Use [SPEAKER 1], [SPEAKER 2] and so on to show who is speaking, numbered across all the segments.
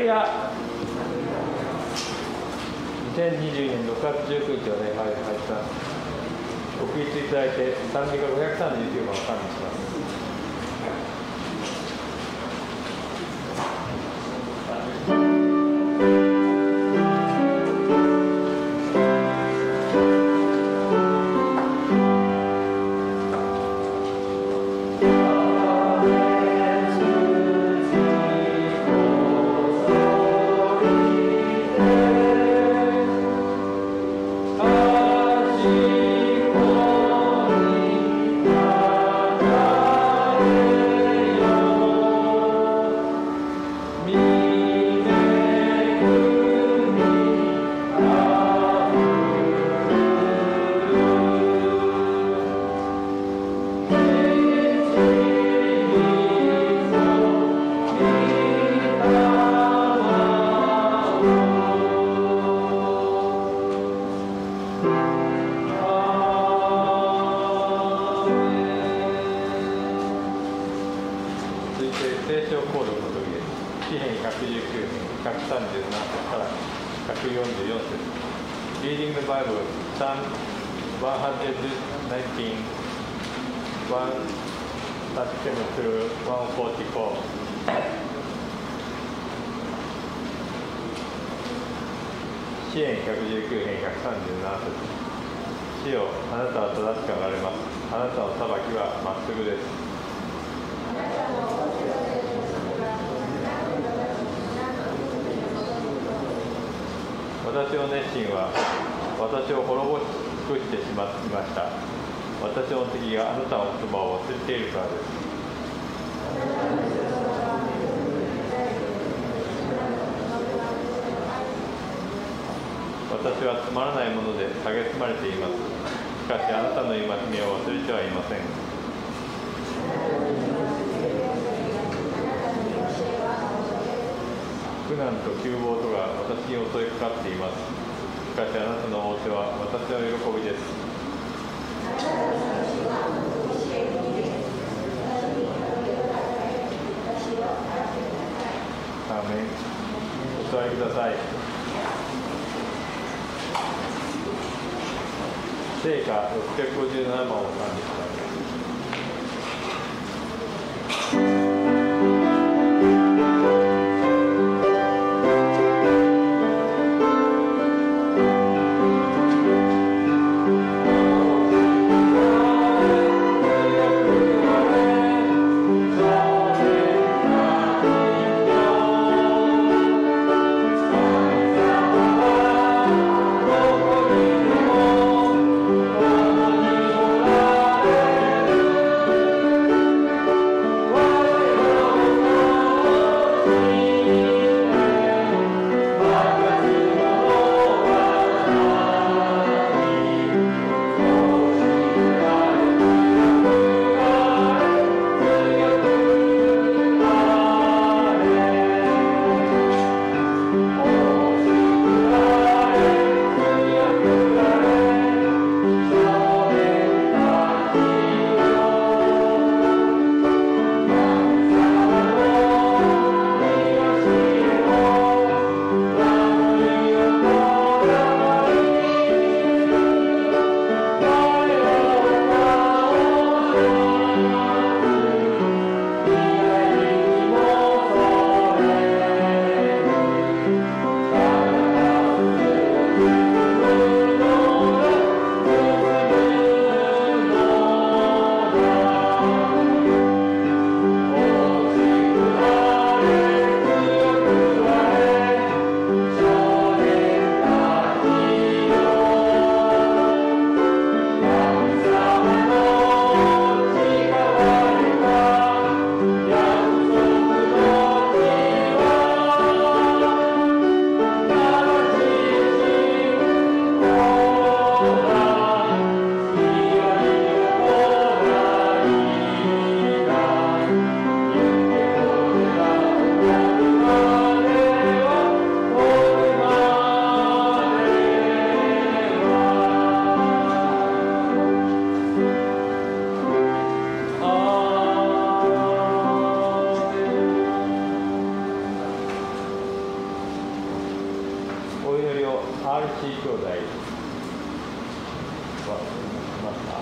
[SPEAKER 1] れが2022年6月19日の礼拝を開始します。ご起立いただいて賛美歌539番を賛美します。詩編119編137節。主よ、あなたは正しくあられます。あなたの裁きはまっすぐです。私の熱心は私を滅ぼし尽くしてしまいました。私の敵があなたの言葉を忘れているからです。私はつまらないもので蔑まれています。しかしあなたの戒めを忘れてはいません。苦難と窮乏とが私に襲いかかっています。しかしあなたの仰せは私の喜びです。アーメン。お座りください。聖歌657番を賛美します。
[SPEAKER 2] Oh
[SPEAKER 1] と RC 兄弟はしますか？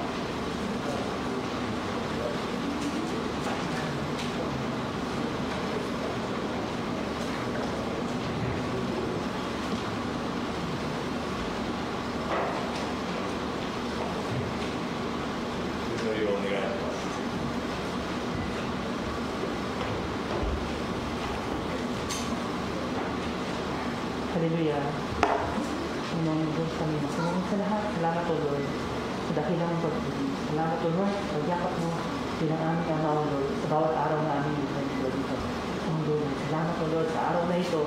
[SPEAKER 1] お願いします。
[SPEAKER 2] Hallelujah. Panginoong Diyos kami, masamang sa lahat. Salamat o Lord sa dakilang pag-ibig. Salamat o Lord sa pagyakap mo bilang aming ama o Lord sa bawat araw na aming buhay Lord dito. Salamat o Lord sa araw na ito.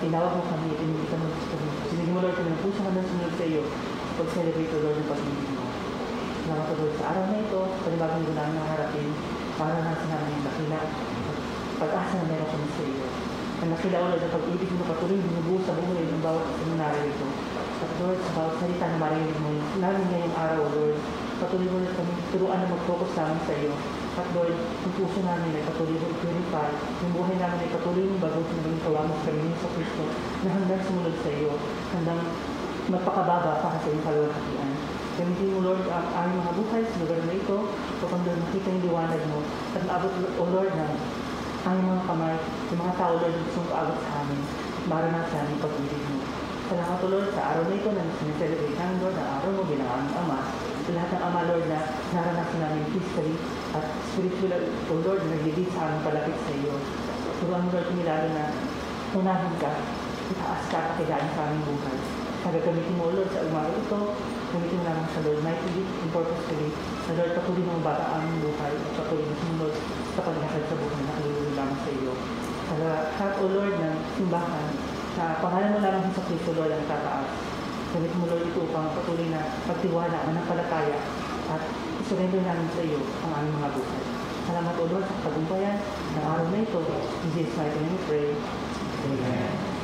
[SPEAKER 2] Tinawag mo kami, pinilitan mo kami. Sinigin mo Lord kami ng puso kami sunod sa iyo. Pag-celebrate o Lord ng pag-ibig mo. Salamat o Lord sa araw na ito. Panibagong ko namin naharapin para nasa namin yung dakila pag-asa na meron kami sa iyo. Ang nakilala ng pag-ibig mo patuloy binubuo sa buhay ng bawat seminaryo ito. At Lord, sa bawat salita na marinig mo, lalo ngayong araw, Lord, patuloy mo na kami turuan na mag-focus namin sa iyo. At Lord, yung puso namin ay patuloy mo i-purify, yung buhay namin ay patuloy mo baguhin ng kawa mo sa kanyang sa Kristo na hanggang sumunod sa iyo, hanggang magpakababa para sa iyong kalawalhatian. Gamitin mo, Lord, ang aming mga buhay sa lugar na ito upang Lord, makita yung liwanag mo at maabot, O Lord, na ang mga kamay, yung mga tao, Lord, gusto kaabot sa amin, maranasan ang pag-ibig mo. Salamat, O Lord, sa araw na ito na sineselebrate namin, Lord, ang araw mo bilang aming Ama. Sa lahat ng Ama, Lord, na naranasan namin physically at spiritual, O Lord, na naglilid sa aming palapit sa iyo. Turuan mo, Lord, kumilala na unahin ka, itaas ka at kagaan sa aming buhay. Nagagamitin mo, Lord, sa umaga ito, gamitin mo naman sa Lord, mightily and purposefully, na Lord, patuloy mo bata aming buhay at patuloy mo sumunod sa paglakad sa buhay na alululo lamang sa iyo. Sa lahat, O Lord, ng simbahan, sa pangalan mo lamang sa Kristo, Lord, ang tataas. Gamitin mo, Lord, ito upang patuloy na pagtiwala, manampalataya, at isurrender namin sa iyo ang aming mga buhay. Salamat, O Lord, sa tagumpayan ng araw na ito. In Jesus' mighty name we pray. Amen.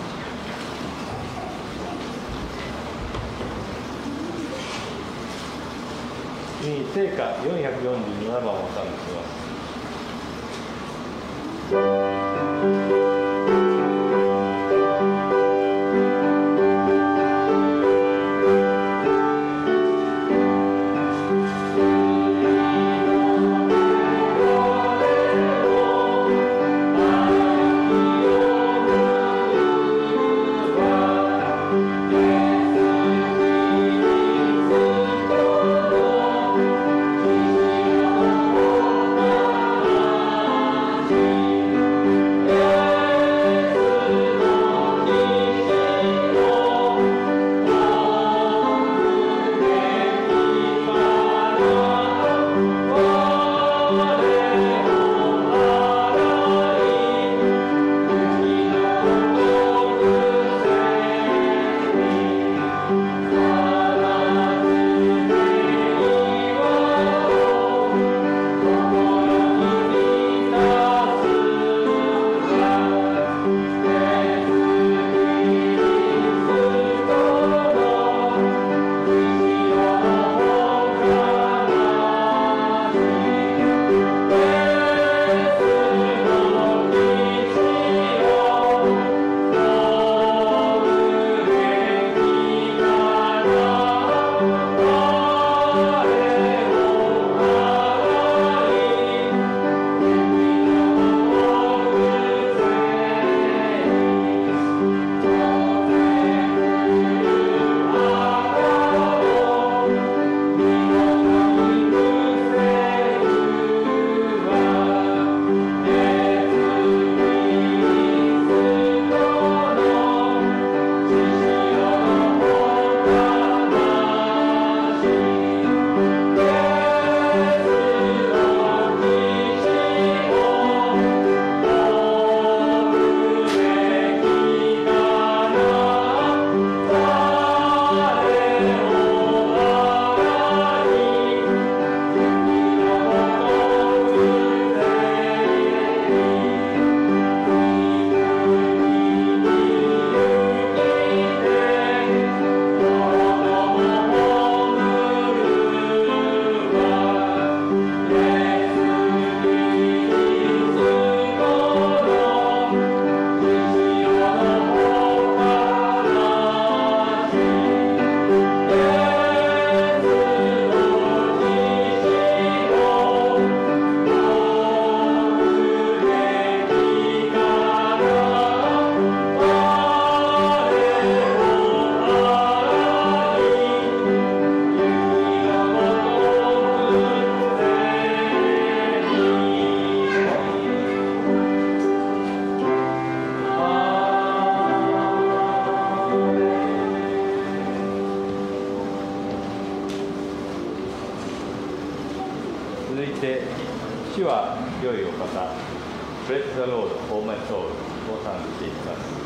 [SPEAKER 1] 聖歌447番を賛美します。
[SPEAKER 3] 「
[SPEAKER 1] 主は良いお方、ブレッドロード、オーマイソウルを賛美していきます。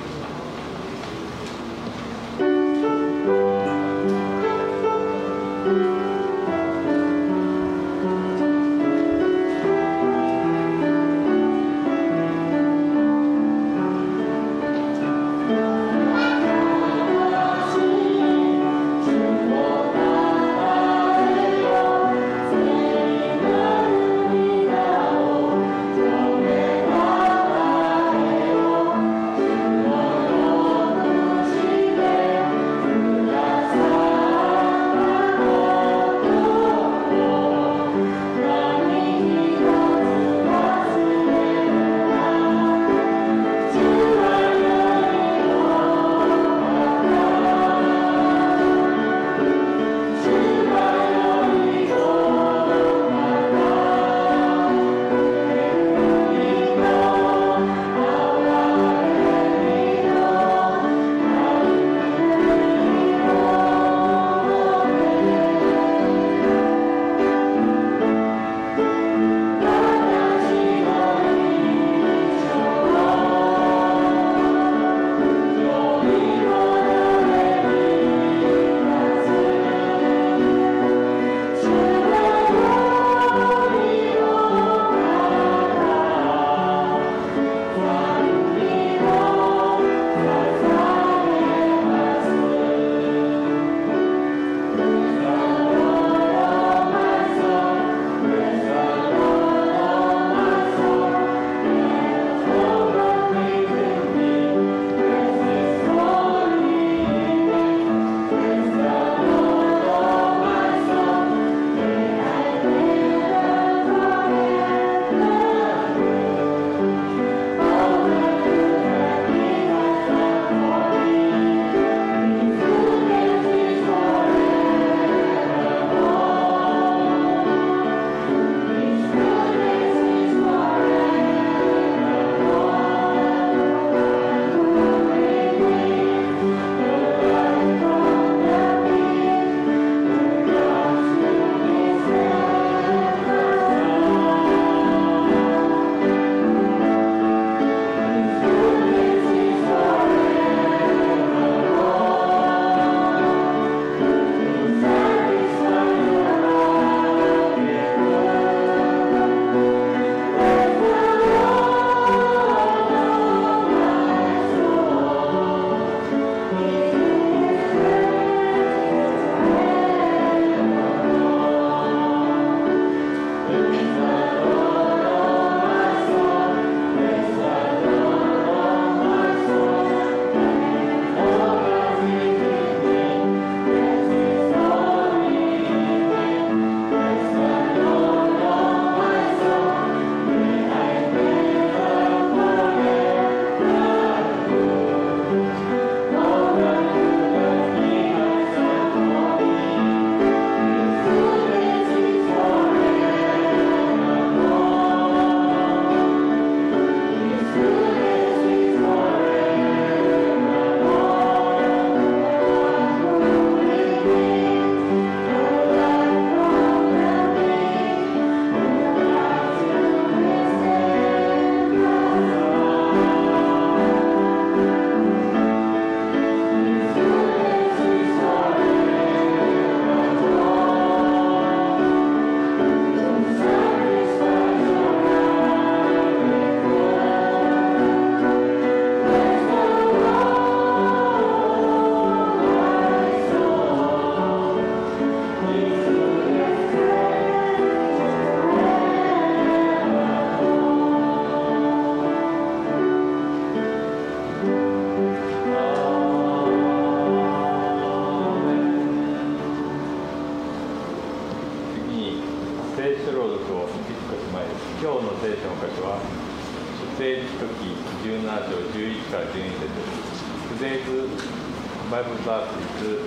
[SPEAKER 3] Bible verse is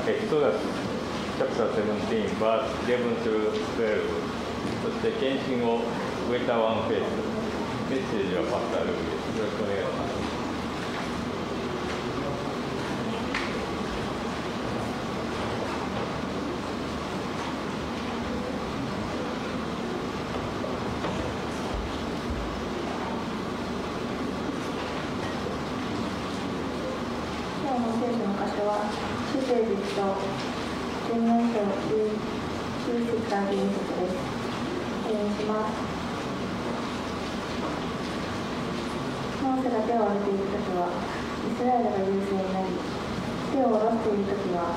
[SPEAKER 3] Exodus chapter 17 verse 11 through 12。そして献身をウェイターワンフェイス。メッセージはパスタルーです。よろしくお願いします。
[SPEAKER 4] の聖書の箇所は、主聖実と14章9節から12節です。お願いします。モーセが手を挙げているときは、イスラエルが優勢になり、手を下ろしているときは、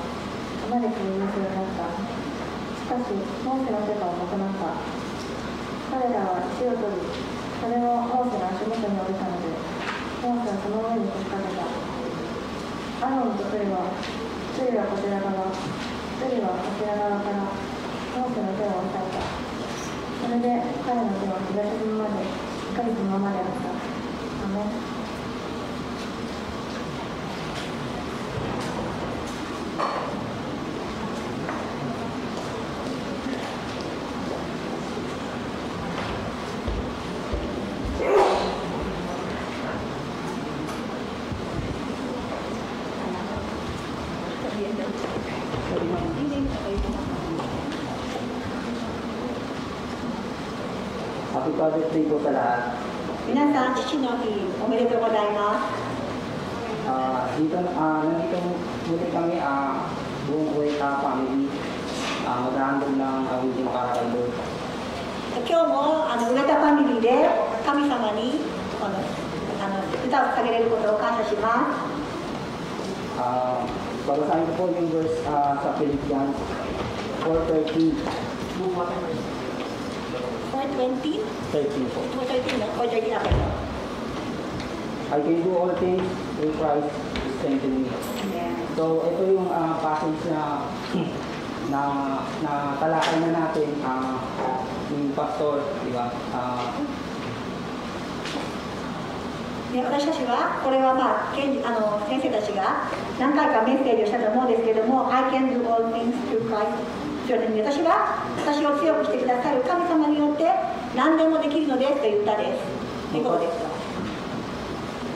[SPEAKER 4] アマレクが優勢になった。しかし、モーセの手が重くなった。彼らは石を取り、それをモーセの足元に置いたので、モーセはその上に腰掛けた。アロンとツリはこちら側、ツリはこちら側からモーセの手を押さえた。それで彼の手は日が沈むまでしっかりそのままであった。アメン。
[SPEAKER 5] Happy birthday po sa lahat.
[SPEAKER 6] 皆さん、父の日おめでとうございます。
[SPEAKER 5] Nandito muli kami buong Ueta family. Mag-handle ng awitin para kay Lord.
[SPEAKER 6] 今日も上田ファミリーで神様に歌を捧げれることを感謝します。
[SPEAKER 5] Babasahin ko po yung verse sa Philippians 4:13.
[SPEAKER 6] 4:20?
[SPEAKER 5] 13 po.
[SPEAKER 6] 4:13 na? 4:13 ako.
[SPEAKER 5] I can do all things through Christ who strengthens me. So, ito yung passage na talakay na natin yung pastor, di ba?
[SPEAKER 6] 私たちはこれは先生たちが何回かメッセージをしたと思うんですけども I can do all things through Christ 私を強くしてくださる神様によって何でもできるのですという歌です。ということです。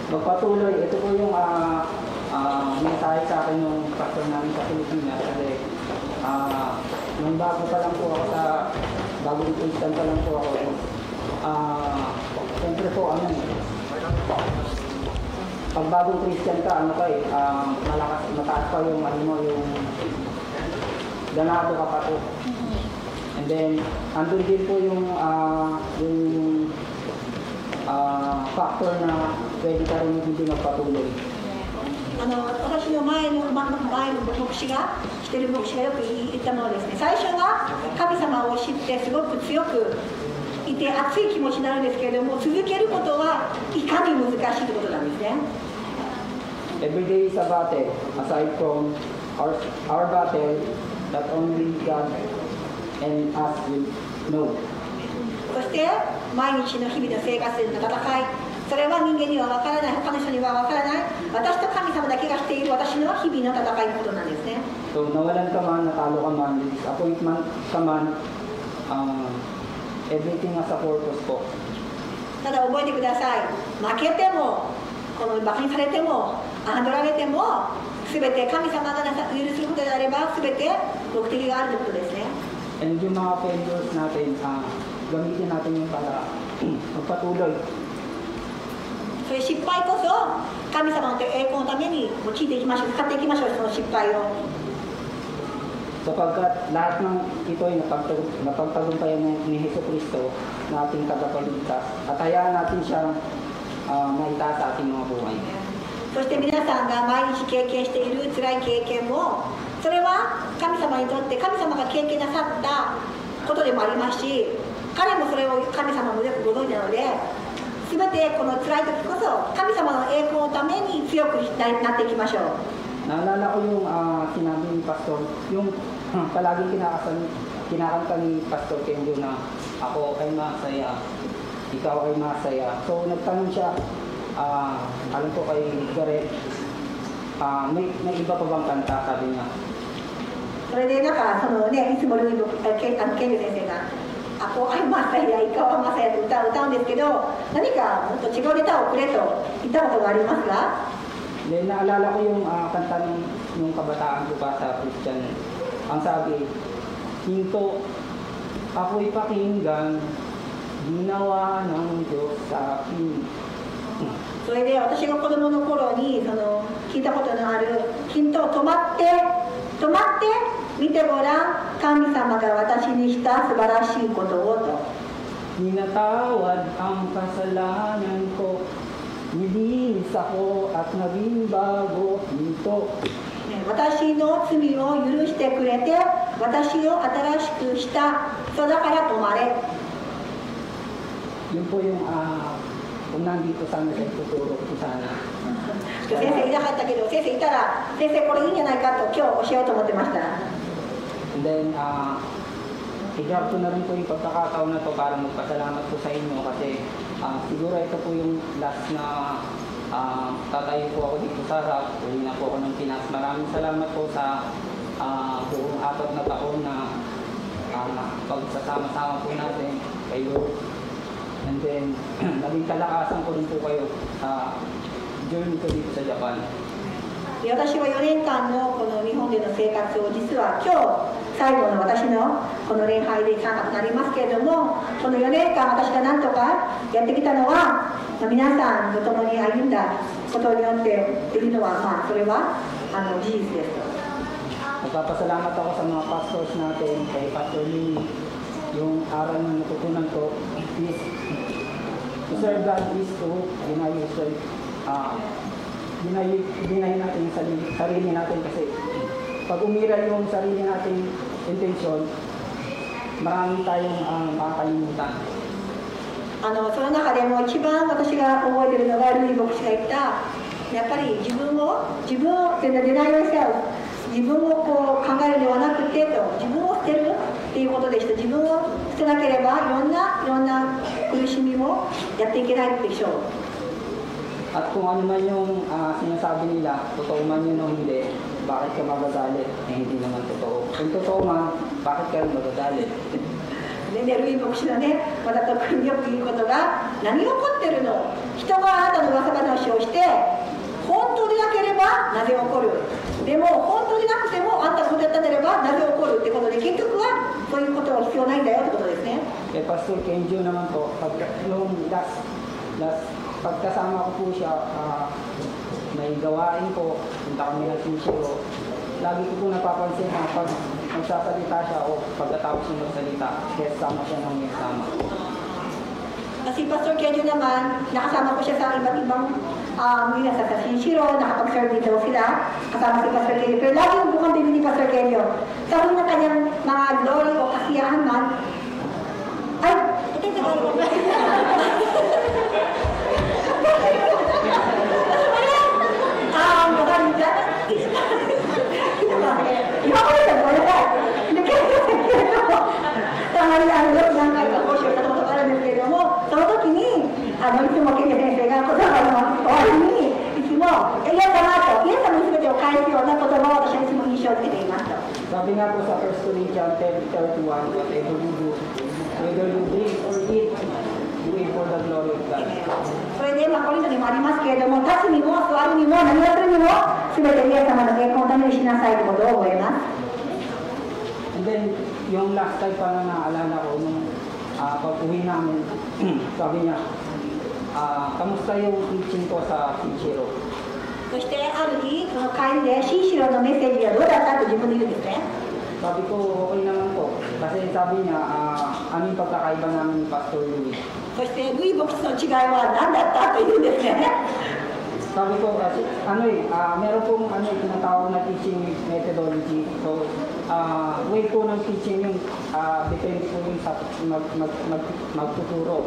[SPEAKER 5] Magpatuloy, ito po yung mensahe sa akin ng pastor namin sa Pilipinas kasi nung bago pa lang po ako bagong Christian pa lang po ako siyempre po pag bagong Christian ka, mataas pa yung yung ganado ka pa po. And then, andun din po yung factor na pwede ka rin hindi magpatuloy.
[SPEAKER 6] 私の前の牧師がしてる牧師がよく言ったものですね。最初は神様を知ってすごく強くいて熱い気持ちになるんですけれども続けることはいかに難しいということなんですね。
[SPEAKER 5] Every day is a battle, aside from our battle that only God and us will know.
[SPEAKER 6] そして毎日の日々の生活の戦い、それは人間には分からない、他の人には分からない、私と神様だけがしている私の日々の戦いのことなんですね。
[SPEAKER 5] So, nawalan ka man, natalo ka man, disappointment ka man, everything has a purpose po.
[SPEAKER 6] ただ覚えてください。負けても、馬鹿にされても、侮られても、すべて神様が許すことであれば、すべて目的があるということですね。
[SPEAKER 5] And yung mga failures natin, gamitin natin yung para magpatuloy.
[SPEAKER 6] そういう失敗こそ神様の栄光のために用いていきましょう、使っていきましょう、その失敗を。
[SPEAKER 5] Sapagkat lahat ng ito ay napagtagumpayan ni Hesus Kristo na ating tagapagligtas at hayaan natin siyang maitaas sa ating mga buhay.
[SPEAKER 6] そして皆さんが毎日経験している辛い経験もそれは神様にとって神様が経験なさったことでもありますし彼もそれを神様もよくご存知なので全てこの辛い時こそ神様の栄光のために強くなっていきましょう。
[SPEAKER 5] Naalala ko yung sinabi ni Pastor, yung palaging kinakanta ni Pastor Kenjo na ako ay masaya, ikaw ay masaya. So nagtanong siya, alam ko kay Gareth, may iba pa bang kanta, sabi niya.
[SPEAKER 6] それでなんかいつもルイのケンジ先生が「あこうあいまさやいかわまさや」って歌うんですけど何かもっと違うネタをくれと言ったことがありますか？
[SPEAKER 5] Then naalala ko yung kanta ng kabataan ko pa sa Christian. Ang sabi, hinto, ako'y pakinggan, ginawa ng Diyos sa akin.
[SPEAKER 6] それで私が子供の頃に聞いたことのあるよ、止まって見てごらん、神様が私にした素晴らしいことをと。
[SPEAKER 5] Ninatawad ang kasalanan ko, nilinis ako at naging bago nito.
[SPEAKER 6] 私の罪を許してくれて、私を新しくした。そうだから止まれ。
[SPEAKER 5] Yun po yung kung nandito sana siya, tuturo ko sana.
[SPEAKER 6] 先生いなかったけど、先生いたら、先生これいいんじゃないかと今日教えようと思ってました。
[SPEAKER 5] And then, i-grab ko na rin po yung pagkakataon na to para magpasalamat po sa inyo kasi siguro ito po yung last na tatayo po ako dito sa harap. Uli na po ako ng Pinas. Maraming salamat po sa buong 4 na taon na pagsasama-sama po natin kay Lord. And then, naging kalakasan ko rin po kayo sa journey ko dito sa Japan.
[SPEAKER 6] 私は4年間のこの日本での生活を実は今日最後の私のこの礼拝で参加となりますけれども、この4年間私が何とかやってきたのは皆さんと共に歩んだことによってできるのは、それは事実です。
[SPEAKER 5] Nagpapasalamat ako sa mga pastors natin, kay Pastor Lee. Yung aral na natutunan ko is to serve God is to deny natin yung sarili natin kasi pag umira yung sarili natin intensyon, marami tayong makakalimutan.
[SPEAKER 6] その中でも一番私が覚えているのがルイ牧師が言った、やっぱり自分をデナイをしちゃう、自分をこう考えるのではなくてと、自分を捨てるっていうことでした。自分を捨てなければいろんな苦しみもやっていけないでしょう。
[SPEAKER 5] At kung ano man yung sinasabi nila, totoo man yun o hindi, bakit ka magagalit? Hindi naman totoo. Kung totoo man, bakit ka magagalit?
[SPEAKER 6] ルイ牧師のね、また特によく言うことが、何が起こってるの？人があなたの噂話をして、本当でなければなぜ起こる？でも本当でなくてもあんたのことやったんであればなぜ起こるってことで、結局はそういうことは必要ないんだよってことですね。
[SPEAKER 5] Pastor Kenjo naman po, nung pagkasama ko po siya, may gawain po, punta kami ng Sinchiro. Lagi ko po napapansin na pag magsasalita siya o pagkatapos ng magsalita, kaya sama siya ng may sama.
[SPEAKER 6] Si Pastor Kenjo naman, nakasama ko siya sa iba't ibang minasa sa Sinchiro, nakapag-serve dito sila, kasama si Pastor Kenjo. Pero lagi yung bukang bibig ni Pastor Kenjo. Sa huli na kanyang mga glory o kasiyahan man, ay, ito yung Tagalog.
[SPEAKER 5] Sabi nga po sa 1 Corinthians 10:31, whatever you do, whether you drink or eat, do it for the glory of God.
[SPEAKER 6] それでコリントにもありますけれども、立つにも座るにも何をするにも全てイエス様の栄光のためにしなさいということを覚えます。
[SPEAKER 5] And then, yung last time pa na naalala ko, nung pag-uwi namin, sabi niya, kamusta yung teaching ko sa Sinchiro?
[SPEAKER 6] そしてある日、その帰りでシンシロのメッセージがどうだったと自分で言うんですね。
[SPEAKER 5] Sabi ko, okay naman po. Kasi sabi niya, aming pagkakaiba namin ni Pastor Louis.
[SPEAKER 6] そしてルイ牧師の違いは何だったと言うんですね。
[SPEAKER 5] Sabi ko, meron pong tinatawag na teaching methodology. So, way po ng teaching yung depende po yung sa magtuturo.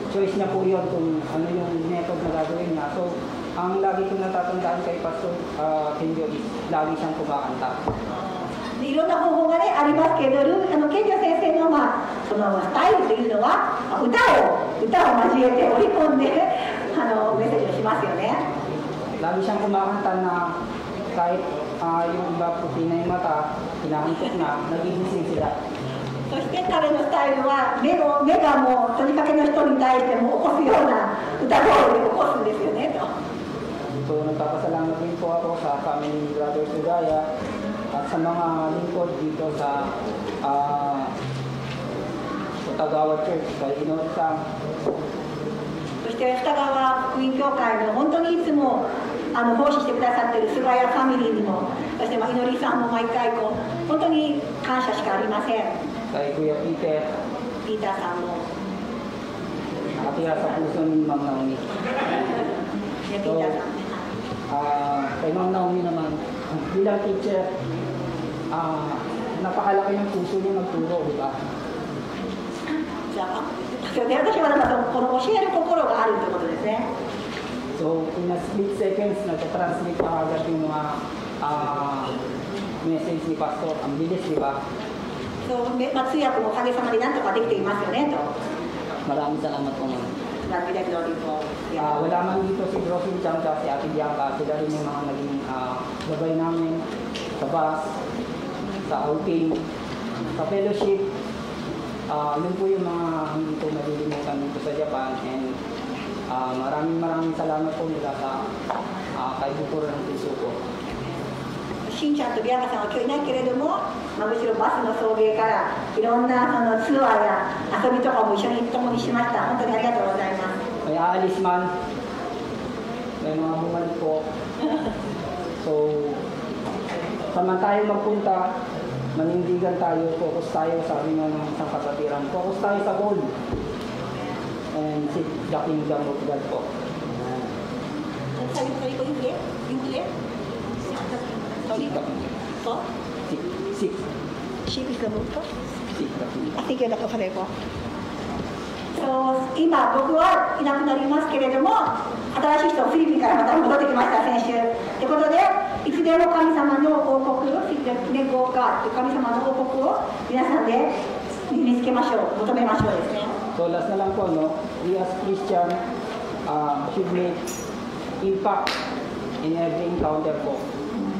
[SPEAKER 5] Choice niya po yun kung ano yung method na gagawin niya. So, ang lagi kong natatandaan kay Pastor Kenjo is lagi siyang kumakanta.
[SPEAKER 6] いろんな方法がねありますけど、ケンジョ先生のそのスタイルというのは歌を交えて織り込んでメッセージをしますよね。
[SPEAKER 5] Lagi siyang kumakanta na kahit yung iba puti na yung mata, hinahantok na, nagigising sila.
[SPEAKER 6] そして彼のスタイルは目がもうとりかけの人に対しても起こすような歌声で起こすんですよねと。
[SPEAKER 5] So, nagpapasalamat din po ako sa family Brother Sugaya at sa mga lingkod dito sa Utagawa Church, kay Inood Sam.
[SPEAKER 6] そして二川福音教会の本当にいつも奉仕してくださっている菅谷ファミリーにも、そしていのりさんも毎回本当に感謝しかありません。
[SPEAKER 5] Kay Kuya Peter,
[SPEAKER 6] ピーターさんも、
[SPEAKER 5] kaya sa puso ni Ma'am Naomi.
[SPEAKER 6] ピーターさん。
[SPEAKER 5] Kay Ma'am Naomi naman, bilang teacher, napakalaki ng puso niya magturo, di ba?
[SPEAKER 6] じゃあ、私はこの教える心があるということですね。
[SPEAKER 5] So, in a split seconds, nag-translate na agad yung mga message ni Pastor. Ang bilis, di ba?
[SPEAKER 6] So, 通訳もおかげさまでなんとかできていますよねと。
[SPEAKER 5] Maraming salamat po naman. Wala man dito si Rosie Chang at si Ate Bianca. Sila rin yung mga naging gabay namin sa bus, sa outing, sa fellowship. Yun po yung mga hindi ko malilimutan dito sa Japan. And maraming salamat po mula sa kay Bukuro ng puso ko.
[SPEAKER 6] しんちゃんとビアンカさんは今日いないけれども、むしろバスの送迎からいろんなツアーや遊びとかも一緒に共にしました。本当にありがとうございます。
[SPEAKER 5] May aalis man, may mga bumalik po. So, saman tayo magpunta, manindigan tayo, focus tayo, sabi nga ng isang kapatiran, focus tayo sa goal. And seek the kingdom of God po.
[SPEAKER 6] Sabi ko yung huli? Yung huli? Sorry? Po?
[SPEAKER 5] Seek.
[SPEAKER 6] Seek is the book po?
[SPEAKER 5] Seek the kingdom.
[SPEAKER 6] Thank you, nakapareho. So,今僕はいなくなりますけれども、新しい人フィリピンからまた戻ってきました、先週。ということで、いつでも神様の王国、ネゴーカーという神様の王国を皆さんで見つけましょう、求めましょうですね。
[SPEAKER 5] So, last na lang po, no? We as Christian should make impact in every encounter po.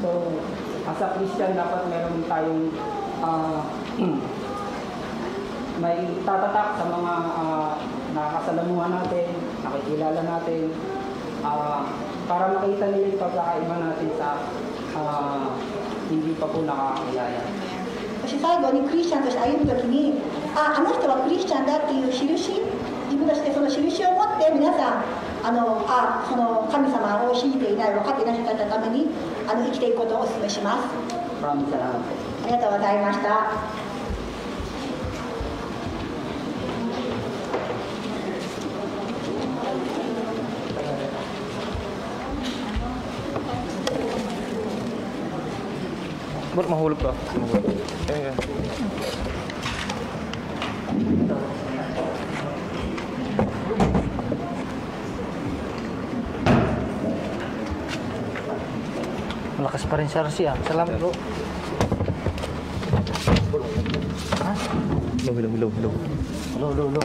[SPEAKER 5] So, as a Christian, dapat meron tayong may tatatak sa mga nakakasalamuhan natin, nakikilala natin, para makita nila yung pagkakaiba natin sa hindi pa po nakakilala.
[SPEAKER 6] そして最後にクリスチャンとして歩むときに、あの人はクリスチャンだっていう印、自分としてその印を持って皆さん、その神様を信じていない、分かっていない人たちのために生きていくことをお勧めします。ありがとうございました。
[SPEAKER 7] Mahulog ka. Malakas pa rin siya. Salamat bro. Ha? Hello.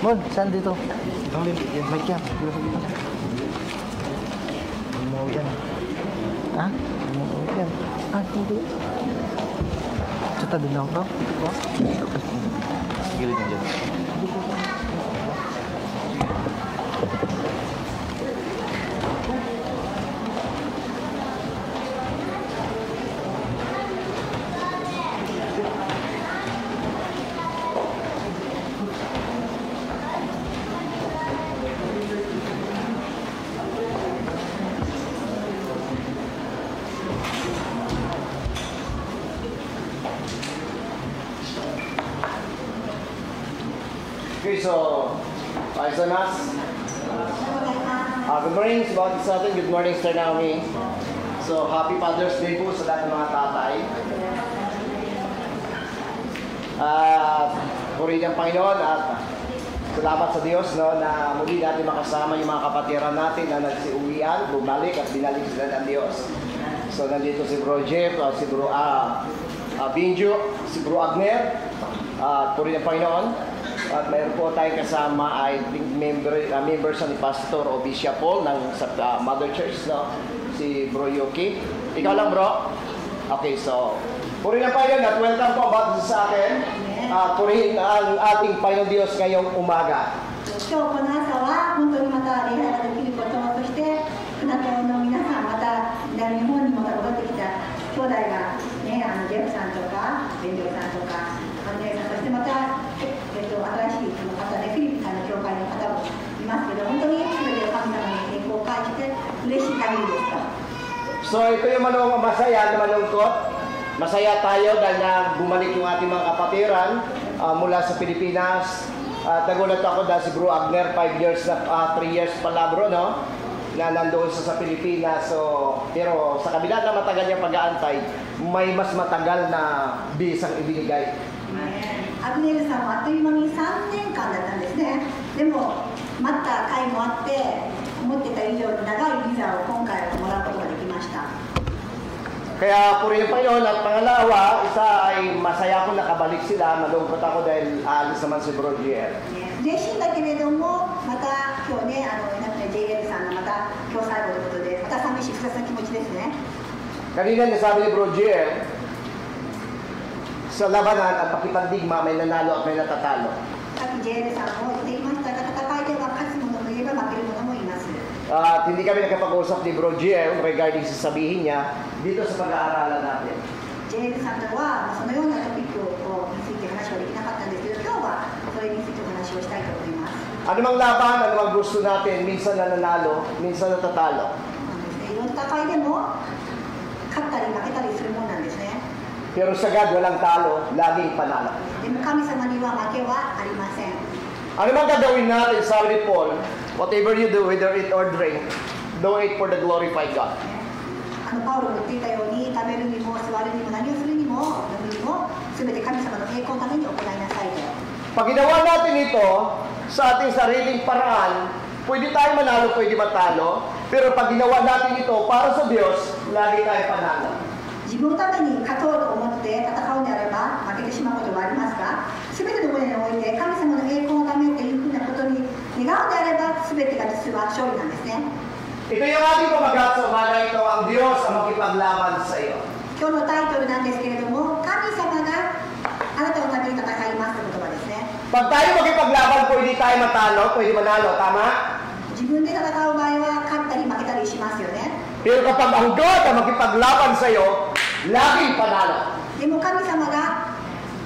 [SPEAKER 7] Mon, saan dito? Yung mic yan. Mau yan. Ha? Mau yan. Ah, hindi. Cita din ako, bro. Gilid na dyan.
[SPEAKER 8] Okay, so, ayos na mas. Good morning, si Bawat sa atin. Good morning, Sir Naomi. So, happy Father's Day po sa lahat ng mga tatay. Purihin ang Panginoon at salamat sa Diyos no, na muli natin makasama yung mga kapatiran natin na nagsiuwian, bumalik at binalik sila ng Diyos. So, nandito si Bro Jeff, si Bro Binjo, si Bro Agner, purihin ang Panginoon. At mayroon po tayong kasama, I think, members ni Pastor o Bishop Paul ng Mother Church, no? Si Bro Yuki. Ikaw lang, bro? Okay, so, purihin ang Panginoon at welcome po about sa akin. Purihin ang ating Panginoon Diyos ngayong umaga.
[SPEAKER 6] 今日この朝は本当にまた礼拝ができることを、そして船戸の皆さん、また南日本にも戻ってきた兄弟が、ね、ジェフさんとかベンジョさんとかアンデレさん、そしてまた、新しい方でフィリピンの教会の方もいますけど、本当にそれで神様に栄光を返して嬉しい限りですから。
[SPEAKER 8] So ito yung masaya na malungkot. Masaya tayo dahil na bumalik yung ating mga kapatiran mula sa Pilipinas. Nagulat ako dahil si Bro Agner, 3 years pala bro, no? Na nandoon sa Pilipinas. So, pero sa kabila na matagal niyang pag-aantay, may mas matagal na bisang ibinigay.
[SPEAKER 6] アグネルさんはあっという間に3年間だったんですね。でも待った甲斐もあって思ってた以上に長いビザを今回はもらうことができました。
[SPEAKER 8] Kaya purihin pa yun at pangalawa, isa ay masaya ako nakabalik sila, malungkot ako dahil alis naman si Bro GL.
[SPEAKER 6] 嬉しいんだけれども、また今日ね、JL さんがまた今日最後ということで、また寂しい複雑な気持ちですね。
[SPEAKER 8] Kanina nasabi ni Bro GL, sa labanan at pakipandigma may nanalo at may natatalo.
[SPEAKER 6] さっき JL さんも言っていましたが、戦いでは勝つ者もいれば負ける者もいます。
[SPEAKER 8] At hindi kami nakapag-usap ni Bro GL regarding sa sabihin niya dito sa pag-aaralan natin.
[SPEAKER 6] JL さんとはそのようなトピックについて話はできなかったんですけど、今日はそれについてお話をしたいと思います。
[SPEAKER 8] Anumang laban, anumang gusto natin, minsan nananalo, minsan natatalo.
[SPEAKER 6] いろんな戦いでも勝ったり負けたりするものなんですね。
[SPEAKER 8] Pero sa God, walang talo, laging panalo.
[SPEAKER 6] でも神様には負けはありません。
[SPEAKER 8] Anumang gagawin natin, sabi ni Paul, whatever you do, whether eat or drink, do it for the glorified God.
[SPEAKER 6] パウロも言っていたように、食べるにも座るにも何をするにも飲むにも全て神様の栄光のために行いなさいと。
[SPEAKER 8] Pag ginawa natin ito sa ating sariling paraan, pwede tayo manalo, pwede matalo, pero pag ginawa natin ito para sa Diyos, lagi tayo panalo.
[SPEAKER 6] 自分のために勝とうと思って戦うのであれば負けてしまうことはありますが、全ての分野において神様の栄光のためというふうなことに願うのであれば全てが実は勝利なんですね。
[SPEAKER 8] Ito yung ating pamagat sa umaga ito, ang Diyos ang makipaglaban sa iyo.
[SPEAKER 6] 今日のタイトルなんですけれども、神様があなたのために戦いますという言葉ですね。
[SPEAKER 8] Pag tayo makipaglaban, pwede tayo matalo, pwede manalo, tama?
[SPEAKER 6] 自分で戦う場合は勝ったり負けたりしますよね。
[SPEAKER 8] Pero kapag ang God ang makipaglaban sa iyo, laging panalo.
[SPEAKER 6] でも神様が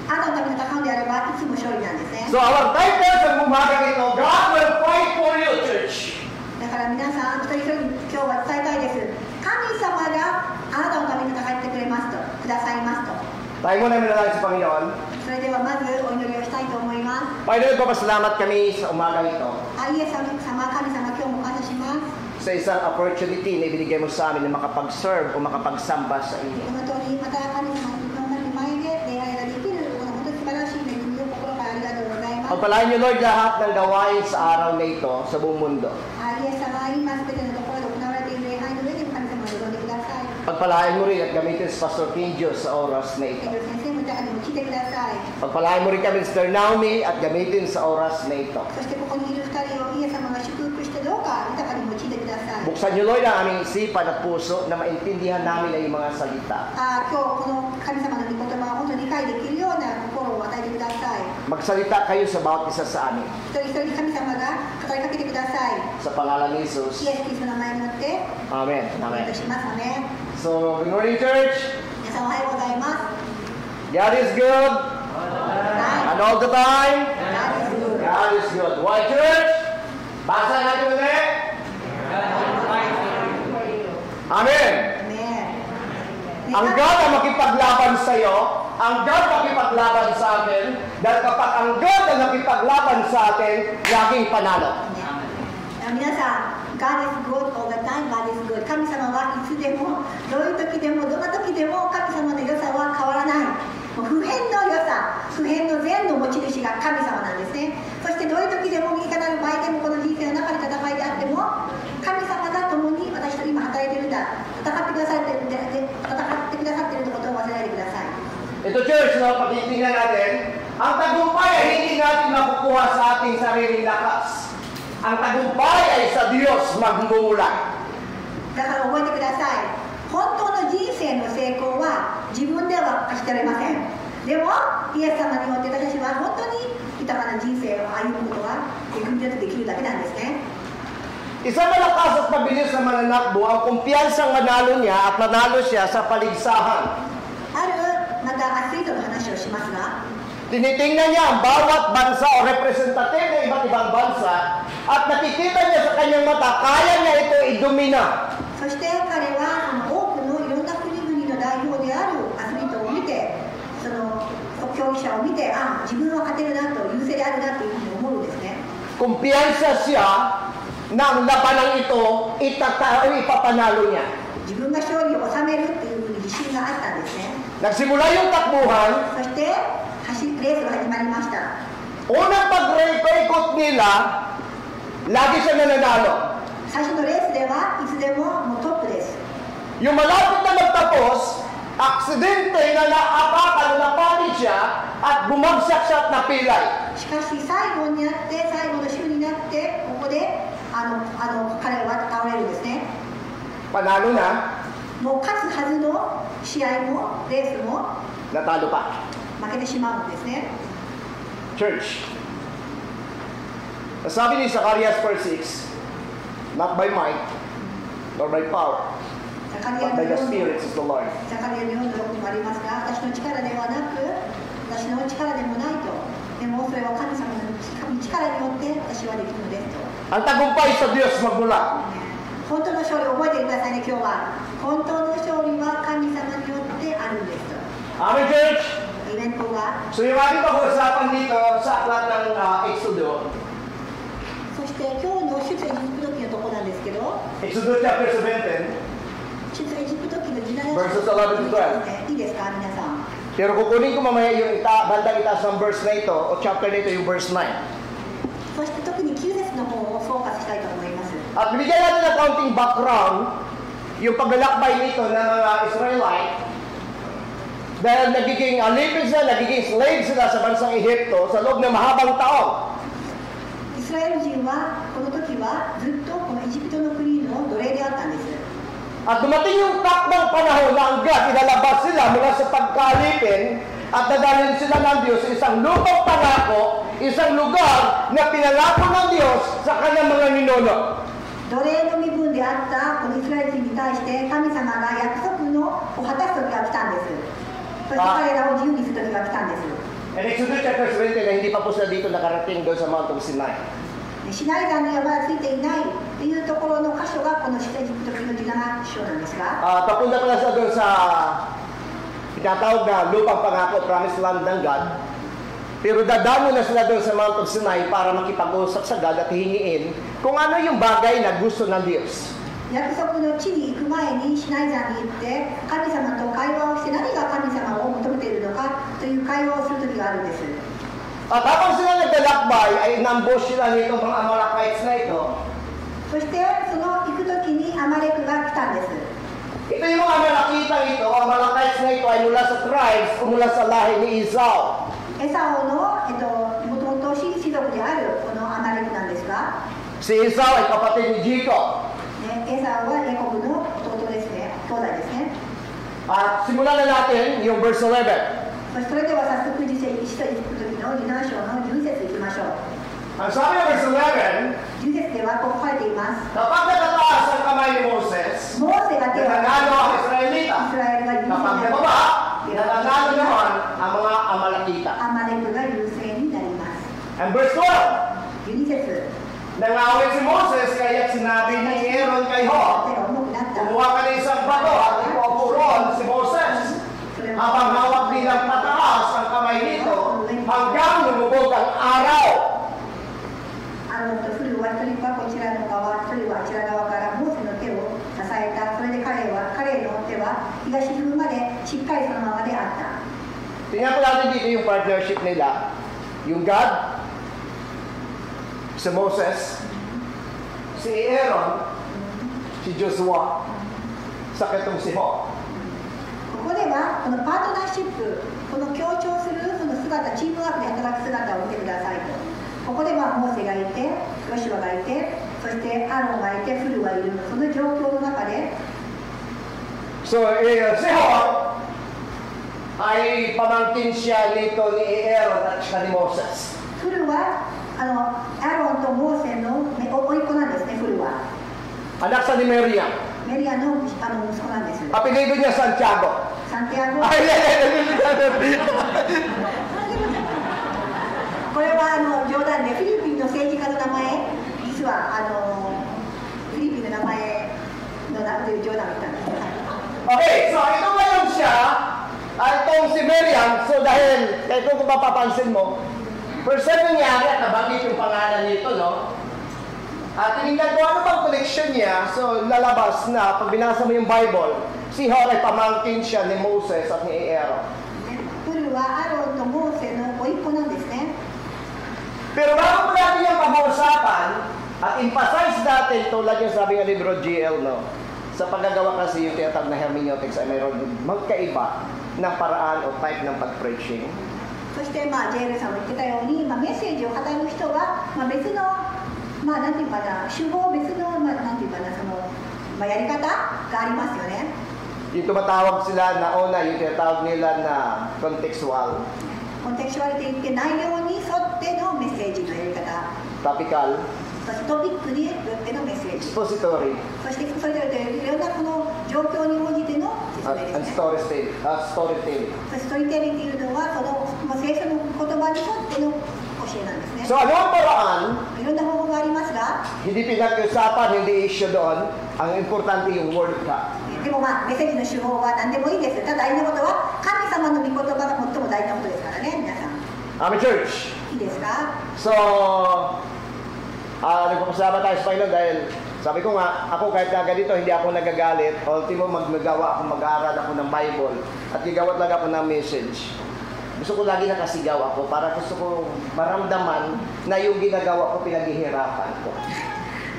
[SPEAKER 6] あなたのために戦うのであればいつも勝利なんですね。
[SPEAKER 8] So our title sa umaga ito, God will fight for you, church.
[SPEAKER 6] だから皆さん一人一人に今日は伝えたいです。神様があなたのために戦ってくれますと、くださいますと。
[SPEAKER 8] Tayo muna manalangin sa Panginoon.
[SPEAKER 6] それではまずお祈りをしたいと思います。
[SPEAKER 8] Panginoon, papasalamat kami sa umaga ito.
[SPEAKER 6] イエス様、神様、今日も感謝します。
[SPEAKER 8] Sa isang opportunity na ibinigay mo sa amin na makapag-serve o makapagsamba sa inyo.
[SPEAKER 6] この通り、また神様の前で礼拝ができる、この本当に素晴らしい恵みを心からありがとうございます。
[SPEAKER 8] Pagpalain niyo, Lord, lahat ng gawain sa araw na ito sa buong mundo.
[SPEAKER 6] イエス様、今すべてのところで行われている礼拝の上で神様を呼んでください。
[SPEAKER 8] Pagpalain mo rin at gamitin si Pastor King Diyos sa oras na ito.
[SPEAKER 6] 先生の中にも来てください。
[SPEAKER 8] Pagpalain mo rin kami, Sister Naomi, at gamitin sa oras na ito.
[SPEAKER 6] そしてここにいる2人をイエス様が祝福してどうか豊かに用いてください。
[SPEAKER 8] Buksan niyo, Lord, ang aming isipan at puso na maintindihan namin ang iyong mga salita.
[SPEAKER 6] 今日この神様の御言葉を本当に理解できるような心を与えてください。
[SPEAKER 8] Magsalita kayo sa bawat isa sa amin.
[SPEAKER 6] 一人一人神様が語りかけてください。
[SPEAKER 8] Sa pangalan ni
[SPEAKER 6] イ
[SPEAKER 8] Jesus.
[SPEAKER 6] エス・キリストの名前によって
[SPEAKER 8] Amen.
[SPEAKER 6] お願いい
[SPEAKER 8] Amen.
[SPEAKER 6] たします。アメン。
[SPEAKER 8] So, good morning, church.
[SPEAKER 6] 皆さんおはようございます。
[SPEAKER 8] God is good. And all the time, God is good. Why, church? Basa natin ulit. Amen. Ang God ang makipaglaban sa iyo, ang God makipaglaban sa atin, dahil kapag ang God ang nakipaglaban sa atin, laging panalo.
[SPEAKER 6] 皆さん、God is good all the time, God is good。神様はいつでも、どういう時でも、どんな時でも神様の良さは変わらない。もう不変の良さ、不変の善の持ち主が神様なんですね。そしてどういう時でも、いかなる場合でも、この人生の中で戦いであっても、神様が共に私と今働いているんだ。戦ってくださっているということを忘れないでください。
[SPEAKER 8] Ito, church, no, pagtitingnan natin, ang tagumpay ay hindi natin makukuha sa ating sariling lakas. Ang tagumpay ay sa Diyos magmumula.
[SPEAKER 6] だから覚えてください。本当の人生の成功は自分では勝ち取れません。でも、イエス様によって私たちは本当に豊かな人生を歩むことが組み立てできるだけなんですね。
[SPEAKER 8] Isang malakas at mabilis na mananakbo ang kumpiyansang manalo niya at manalo siya sa paligsahan.
[SPEAKER 6] あるまたアスリートの話をしますが、
[SPEAKER 8] Tinitingnan niya ang bawat bansa o representative ng iba't ibang bansa at nakikita niya sa kanyang mata, kaya niya ito idumina.
[SPEAKER 6] そして彼は多くのいろんな国々の代表であるアスリートを見て、その競技者を見て、自分は勝てるなと、優勢であるなというふうに思うんですね。
[SPEAKER 8] Kumpiyansa siya na ang labanang ito ipapanalo niya.
[SPEAKER 6] 自分が勝利を収めるというふうに自信があったんですね。
[SPEAKER 8] Nagsimula yung takbuhan,
[SPEAKER 6] そしてレースが始まりました。
[SPEAKER 8] unang pag-reikot nila, lagi siya nananalo.
[SPEAKER 6] 最初のレースではいつでももうトップです。
[SPEAKER 8] Yung malapit na magtapos, aksidente na naapakan, napatid siya at bumagsak siya at napilay.
[SPEAKER 6] しかし最後になって、最後の週になって、ここで彼は倒れるんですね。
[SPEAKER 8] Panalo na,
[SPEAKER 6] もう勝つはずの試合もレースも
[SPEAKER 8] natalo pa.
[SPEAKER 6] 負けてしまうんですね。
[SPEAKER 8] Church, sabi ni Zacarias 4:6, not by might, nor by power,
[SPEAKER 6] ザカリア
[SPEAKER 8] but
[SPEAKER 6] の
[SPEAKER 8] by the
[SPEAKER 6] 4
[SPEAKER 8] Spirit is the Lord.
[SPEAKER 6] の6にもありますが、私の力ではなく、私の力でもないと。でもそれは神様の力によって私はできるのですと。
[SPEAKER 8] Ang tagumpay sa Diyos magmula.
[SPEAKER 6] 本当の勝利を覚えてくださいね、今日は。本当の勝利は神様によってあるんですと。
[SPEAKER 8] Amen, church?
[SPEAKER 6] イベントが。
[SPEAKER 8] So yung ating pag-uusapan dito sa aklat ng Exodo,
[SPEAKER 6] そして今日の出エジプト記のところなんですけど、
[SPEAKER 8] Exodo chapter 17,
[SPEAKER 6] 出エジプト記の17
[SPEAKER 8] Verses 11 to 12.
[SPEAKER 6] いいですか、皆さん。
[SPEAKER 8] pero kukunin ko mamaya yung bandang itaas ng verse na ito, o chapter na ito, yung verse 9.
[SPEAKER 6] そして特に9節の方をフォーカスしたいと思います。
[SPEAKER 8] At bigyan natin ng counting background, yung paglalakbay nito ng mga Israelite, dahil nagiging alipin sila, nagiging slave sila sa bansang Ehipto sa loob ng mahabang taon.
[SPEAKER 6] イスラエル人はこの時はずっとこのエジプトの国の奴隷であったんです。
[SPEAKER 8] At dumating yung takdang panahon na ang God, ilalabas sila mula sa pagkalipin at dadalhin sila ng Diyos sa isang lupang pangako, isang lugar na pinangako ng Diyos sa kanyang mga ninuno.
[SPEAKER 6] 奴隷の身分であったこのイスラエル人に対して神様が約束のを果たす時が来たんです。そして彼らを自由にする時が来たんです。
[SPEAKER 8] And Exodus chapter 20 na hindi pa po sila dito nakarating doon sa Mount of Sinai.
[SPEAKER 6] シナイ山にはまだついていないというところの箇所がこの出エジプト記の17章なんですが、
[SPEAKER 8] Papunta pala sila doon sa tinatawag na lupang pangako, promised land ng God. Pero dadamo na sila doon sa Mount of Sinai para makipag-usap sa God at hingiin kung ano yung bagay na gusto ng Diyos.
[SPEAKER 6] 約束の地に行く前にシナイ山に行って神様と会話をして何が神様を求めているのかという会話をする時があるんです。
[SPEAKER 8] At habang sila naglalakbay ay inambush sila nitong mga Amalekites na ito.
[SPEAKER 6] そしてその行く時にアマレクが来たんです。
[SPEAKER 8] Ito yung mga Amalekita ito, Amalekites na ito ay mula sa tribes o mula sa lahi ni Esau.
[SPEAKER 6] エサオの、もともと親族であるこのアマレクなんですが、
[SPEAKER 8] Si Esau ay kapatid ni Jacob.
[SPEAKER 6] ね、エサオはヤコブの弟ですね、兄弟ですね。
[SPEAKER 8] At simulan na natin yung verse 11.
[SPEAKER 6] それでは早速、一節のユダ章の10節いきましょう。
[SPEAKER 8] Ang sabi ng verse 11,
[SPEAKER 6] 10節ではこう書いています。
[SPEAKER 8] kapag nakataas ang kamay ni Moses,
[SPEAKER 6] モーセが手を挙げ
[SPEAKER 8] nananalo ang
[SPEAKER 6] イス
[SPEAKER 8] Israelita.
[SPEAKER 6] ラエルが優勢
[SPEAKER 8] Kapag
[SPEAKER 6] になる
[SPEAKER 8] nababa, nananalo naman ang mga Amalekita.
[SPEAKER 6] アマレクが優勢になります。
[SPEAKER 8] And verse 12,
[SPEAKER 6] 12節
[SPEAKER 8] nangawit si Moses kaya't sinabi ni Aaron kay Hor,
[SPEAKER 6] 手が重くなった。
[SPEAKER 8] kumuha ka ng isang bato at ipopuron si Moses. Habang hawak nilang pataas ang kamay nito hanggang lumubog ang araw.
[SPEAKER 6] アロンとフルは一人はこちらの側、一人はあちら側からモーセの手を支えた。それで彼の手は日が沈むまでしっかりそのままであった。
[SPEAKER 8] Tingnan po natin dito yung partnership nila. Yung God, si Moses, si Aaron, si Joshua, sa ketong si Hor.
[SPEAKER 6] ここではこのパートナーシップ、この協調するその姿、チームワークで働く姿を見てくださいと。ここではモーセがいて、ヨシュアがいて、そしてアロンがいて、フルがいる。その状況の中で、
[SPEAKER 8] So, si Hor ay pamangkin siya nito ni Aaron at siya ni Moses.
[SPEAKER 6] フルはアロンとモーセの甥っ子なんですね、フルは。
[SPEAKER 8] Anak sa ni Miriam.
[SPEAKER 6] メリアの息子なんです。
[SPEAKER 8] Apelido niya Santiago.
[SPEAKER 6] サンティアゴ。
[SPEAKER 8] Ay,
[SPEAKER 6] これは冗談でフィリピンの政治家の名前、実はフィリピンの名前のという冗談を言ったんです。
[SPEAKER 8] Okay, so ito ngayon siya, itong si Miriam, so dahil, kung mapapansin mo, first time nangyari at nabanggit yung pangalan nito, no? At tinignan ko ano bang connection niya, so lalabas na, pag binasa mo yung Bible, si Hor ay pamangkin siya ni Moses at ni Aaron.
[SPEAKER 6] フルはアロンとモーセの甥っ子なんですね。
[SPEAKER 8] Pero bago po natin yung pag-uusapan, at emphasize natin, tulad yung sabi ng libro GL, no? Sa paggagawa kasi yung tinatawag na hermeneutics ay mayroon magkaiba ng paraan o type ng pag-preaching.
[SPEAKER 6] そしてジェイルさんも言ってたように、メッセージを語る人は、別の、なんていうかな、手法、別の、なんていうかな、やり方がありますよね。
[SPEAKER 8] Yung tumatawag sila na una, yung tinatawag nila na contextual,
[SPEAKER 6] コンテクシュアリティって内容に沿ってのメッセージのやり方、
[SPEAKER 8] topical,
[SPEAKER 6] そしてトピックによってのメッセージ、
[SPEAKER 8] expository,
[SPEAKER 6] そしてそれぞれいろんなこの状況に応じての説明
[SPEAKER 8] and
[SPEAKER 6] ですね。
[SPEAKER 8] storytelling.
[SPEAKER 6] そしてストーリーテリングっていうのは聖書の言葉に沿っての教えなんですね。
[SPEAKER 8] So ano ang paraan?
[SPEAKER 6] いろんな方法がありますが、
[SPEAKER 8] Hindi pinag-usapan, hindi issue doon. Ang importante yung word of God.
[SPEAKER 6] でもメッセージの手法は何でもいいです。ただ大事なことは神様の御言葉が最も大事なことですからね、皆さん。
[SPEAKER 8] Church.
[SPEAKER 6] いいですか？
[SPEAKER 8] So, nagpapasalamat tayo sa Panginoon dahil sabi ko nga, ako kahit na ganito, hindi ako nagagalit. Ultimo, mag-aral ako ng Bible at gigawat lang ako ng message. Gusto ko lagi nakasigaw ako para gusto ko maramdaman na yung ginagawa ko pinaghihirapan ko.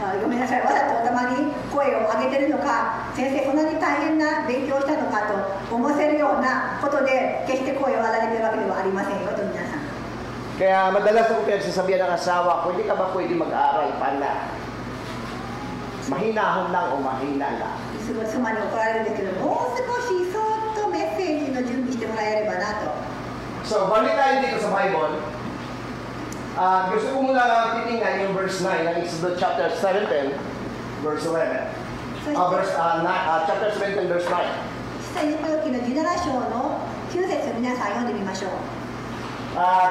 [SPEAKER 6] ごめんなさい、わざとたまに声を上げてるのか、先生こんなに大変な勉強をしたのかと思わせるようなことで決して声を上げてるわけではありませんよと皆さん。
[SPEAKER 8] Kaya madalas ako pinagsasabihan ng asawa ko, hindi ka ba pwede mag-aaral pa na mahinahon lang o mahina lang?
[SPEAKER 6] すごい妻に怒られるんですけど、もう少しそーっとメッセージの準備してもらえればなと。
[SPEAKER 8] So, balik tayo dito sa Bible. Gusto ko muna titingnan yung verse 9 ng Exodus chapter 17, verse 11. Chapter 17, verse 9.
[SPEAKER 6] 出エジプト記の17章の9節を皆さん読んでみましょう。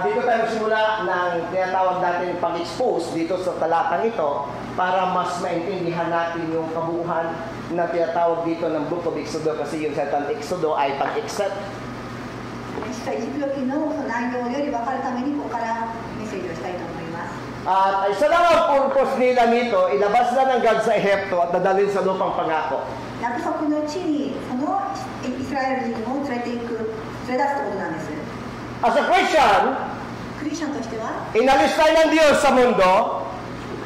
[SPEAKER 8] Dito tayo simula ng tinatawag natin pag-expose dito sa talatang ito para mas maintindihan natin yung kabuuan na tinatawag dito ng Book of Exodus kasi yung salitang Exodus ay pag-accept.
[SPEAKER 6] 出エジプト記の内容より分かるためにここからメッセージをしたいと思います。
[SPEAKER 8] At isa lang ang purpose nila nito, ilabas na ng God sa Ehipto at dadalhin sa lupang pangako.
[SPEAKER 6] 約束の地にそのイスラエル人を連れ出すということなんです。
[SPEAKER 8] As a Christian,
[SPEAKER 6] クリスチャンとしては
[SPEAKER 8] inalis tayo ng Diyos sa mundo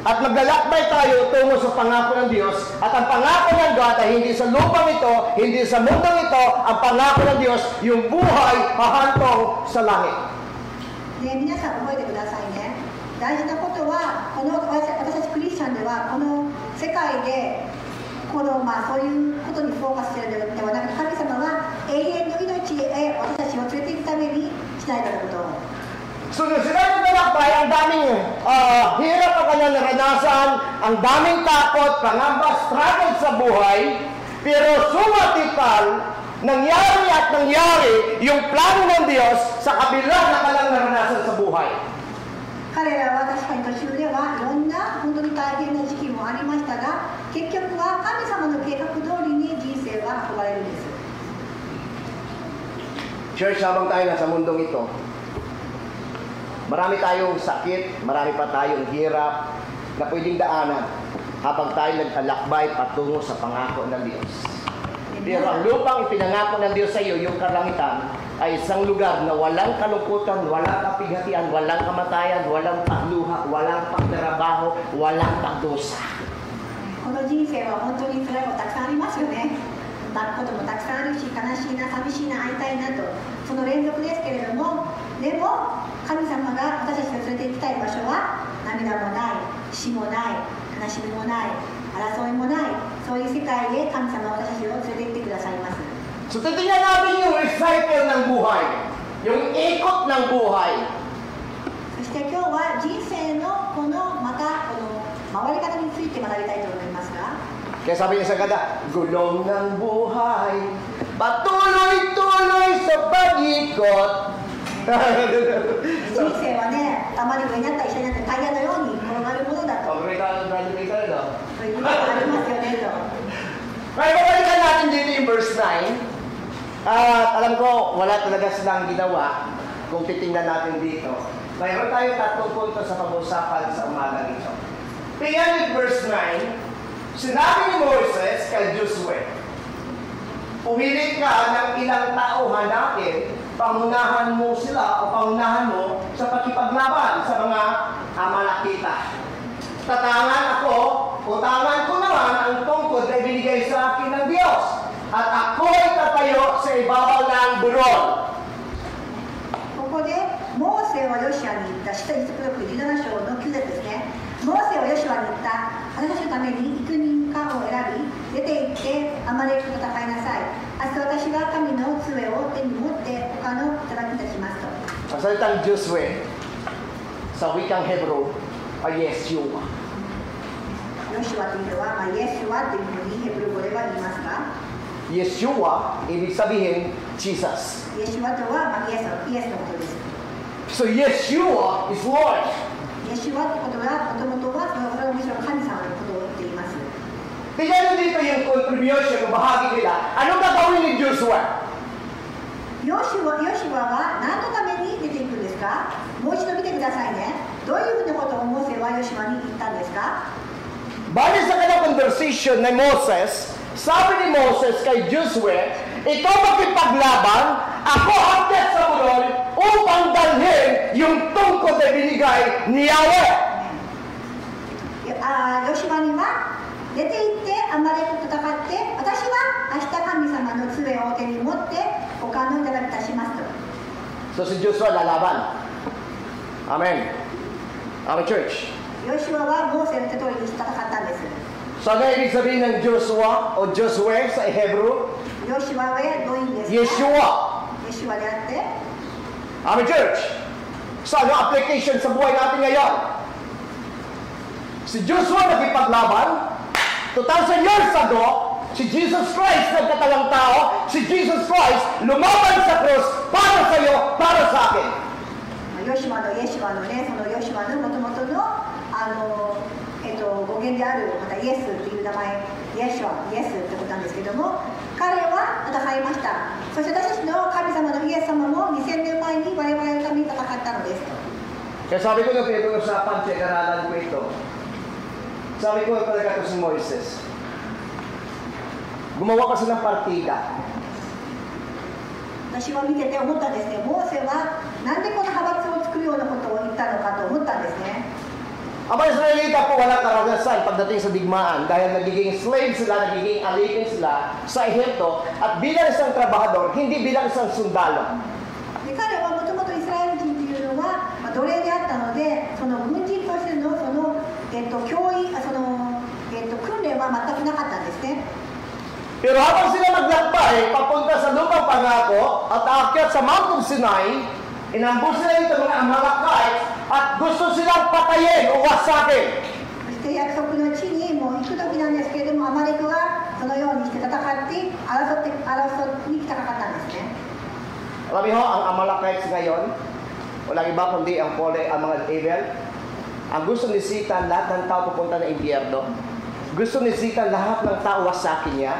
[SPEAKER 8] at maglalakbay tayo tungo sa pangako ng Diyos at ang pangako ng God ay hindi sa lupang ito, hindi sa mundong ito, ang pangako ng Diyos, yung buhay hahantong sa langit.
[SPEAKER 6] で、皆さん覚えてくださいね。大事なことは、この私たちクリスチャンでは、この世界でそういうことにフォーカスしているのではなくて、神様は永遠の命へ私たちを連れて行くためにしないかということを。
[SPEAKER 8] Sunod sila ng talakbay, ang daming hirap ang kanyang naranasan, ang daming takot, pangamba, struggle sa buhay, pero sumatikal, nangyari at nangyari yung plano ng Diyos sa kabila na kanyang naranasan sa buhay.
[SPEAKER 6] 彼らは確かに途中ではいろんな本当に大変な時期もありましたが、結局は神様の計画通りに人生は運ばれるんです。
[SPEAKER 8] Church, habang tayo nasa mundong ito, marami tayong sakit, marami pa tayong hirap na pwedeng daanan habang tayo naglalakbay patungo sa pangako ng Diyos. Pero ang lupang ipinangako ng Diyos sa iyo, yung kalangitan, ay isang lugar na walang kalungkutan, walang kapighatian, walang kamatayan, walang pagluha, walang pagtrabaho, walang pagdusa.
[SPEAKER 6] この人生は本当に辛いことたくさんありますよね。泣くこともたくさんあるし、悲しいな、寂しいな、会いたいなと、その連続ですけれども、でも神様が私たちを連れて行きたい場所は涙もない、死もない、悲しみもない、争いもない、そういう世界へ神様は私たちを連れて行ってくださいます。
[SPEAKER 8] So titingnan natin yung recycle ng buhay, yung ikot ng buhay.
[SPEAKER 6] そして今日は人生のこのまたこの回り方について学びたいと思いますが。
[SPEAKER 8] Kaya sabi niya sa ganda, gulong ng buhay, patuloy-tuloy sa pag-ikot.
[SPEAKER 6] 人生はね、たまに上になったり下になったりタイヤのように転がるものだと。そういうことがありますよねと。
[SPEAKER 8] May babalikan natin dito yung verse 9. At alam ko, wala talaga silang ginawa kung titingnan natin dito. Mayroon tayo 3 punto sa pag-usapan sa umaga nito. Tingnan yung verse 9. Sinabi ni Moses kay Joshua, pumili ka ng ilang tao hanapin, pangunahan mo sila o pangunahan mo sa pagkipaglaban sa mga Amalekita. Tatangan ako, utangan ko naman ang tungkod na ibinigay sa akin ng Diyos. At ako'y tatayo sa ibabaw ng buron.
[SPEAKER 6] ここでモーセはヨシュアに言った、出エジプト記17章の9節ですね。モーセはヨシュアに言った、私たちのために幾人かを選び、出て行ってアマレクと戦いなさい。明日私が神の杖を手に持って他の頂きいたしますと。
[SPEAKER 8] Ang salitang Joshua sa wikang Hebrew ay Yeshua.
[SPEAKER 6] ヨシュアというのは、イエスはというふうにヘブル語では言いますが、
[SPEAKER 8] Yeshua, ibig sabihin, Jesus.
[SPEAKER 6] イエシュアとは、イエスのことです。
[SPEAKER 8] So Yeshua is Lord.
[SPEAKER 6] イエシュアということは、もともとはそれはむしろ神様のことを言っています。
[SPEAKER 8] Tingnan nyo dito yung contribution, yung bahagi nila. Anong gagawin ni Joshua?
[SPEAKER 6] ヨシュアは何のために出ていくんですか？もう一度見てくださいね。どういうふうなことをモーセはヨシュアに言ったんですか？
[SPEAKER 8] Bali sa kanyang conversation ni Moses, sabi ni Moses kay Joshua, ikaw makipaglaban, ako hanggang sa bulol upang dalhin yung tungkod na binigay ni Yahweh.
[SPEAKER 6] ヨシュアには出て行ってアマレクと戦って私は明日神様の杖を手に持って他のいただきいたしますと。
[SPEAKER 8] So si Joshua lalaban. Amen. Amen, church.
[SPEAKER 6] ヨシュアはモーセの手通りに戦ったんです。
[SPEAKER 8] So ano ibig sabihin ng Joshua o Joshua sa Hebrew?
[SPEAKER 6] ヨシュアはどういう意味ですか？
[SPEAKER 8] Yeshua.
[SPEAKER 6] イエシュアであって、
[SPEAKER 8] Amen, church. So ano application sa buhay natin ngayon? Si Joshua nakipaglaban, 2,000 years ago, si Jesus Christ nagkatawang tao, si Jesus Christ lumaban sa krus para sa iyo, para sa akin.
[SPEAKER 6] ヨシュアのイエシュアのね、そのヨシュアのもともとの語源であるまたイエスという名前、イエスってことなんですけども、彼は戦いました。そして私たちの神様のイエス様も2000年前に我々のために戦ったのです。
[SPEAKER 8] Kaya sabi ko na pinag-uusapan, pinag-aralan ko ito. Sabi ko talaga ito si Moises. Gumawa kasi ng partida.
[SPEAKER 6] 私は見てて思ったんですね。モーセはなんでこの派閥を作るようなことを言ったのかと思ったんですね。
[SPEAKER 8] Ang mga Israelita po walang karanasan pagdating sa digmaan dahil nagiging slave sila, nagiging alipin sila sa Ehipto at bilang isang trabahador, hindi bilang isang sundalo.
[SPEAKER 6] で彼はもともとイスラエル人というのは奴隷であったので、その軍人としての教育、訓練は全くなかったんですね。
[SPEAKER 8] Pero habang sila naglakbay, papunta sa lupang pangako at aakyat sa Mount of Sinai, inambush sila ito mga Amalekite at gusto silang patayin o wasakin.
[SPEAKER 6] そして約束の地にもう行く時なんですけれども、アマレクがそのようにして戦って争に来たかったんですね。
[SPEAKER 8] Alam niyo, ang Amalekites ngayon, walang iba kundi ang mga evil. Ang gusto ni Satan, lahat ng tao pupunta na impyerno. Gusto ni Satan, lahat ng tao wasakin niya.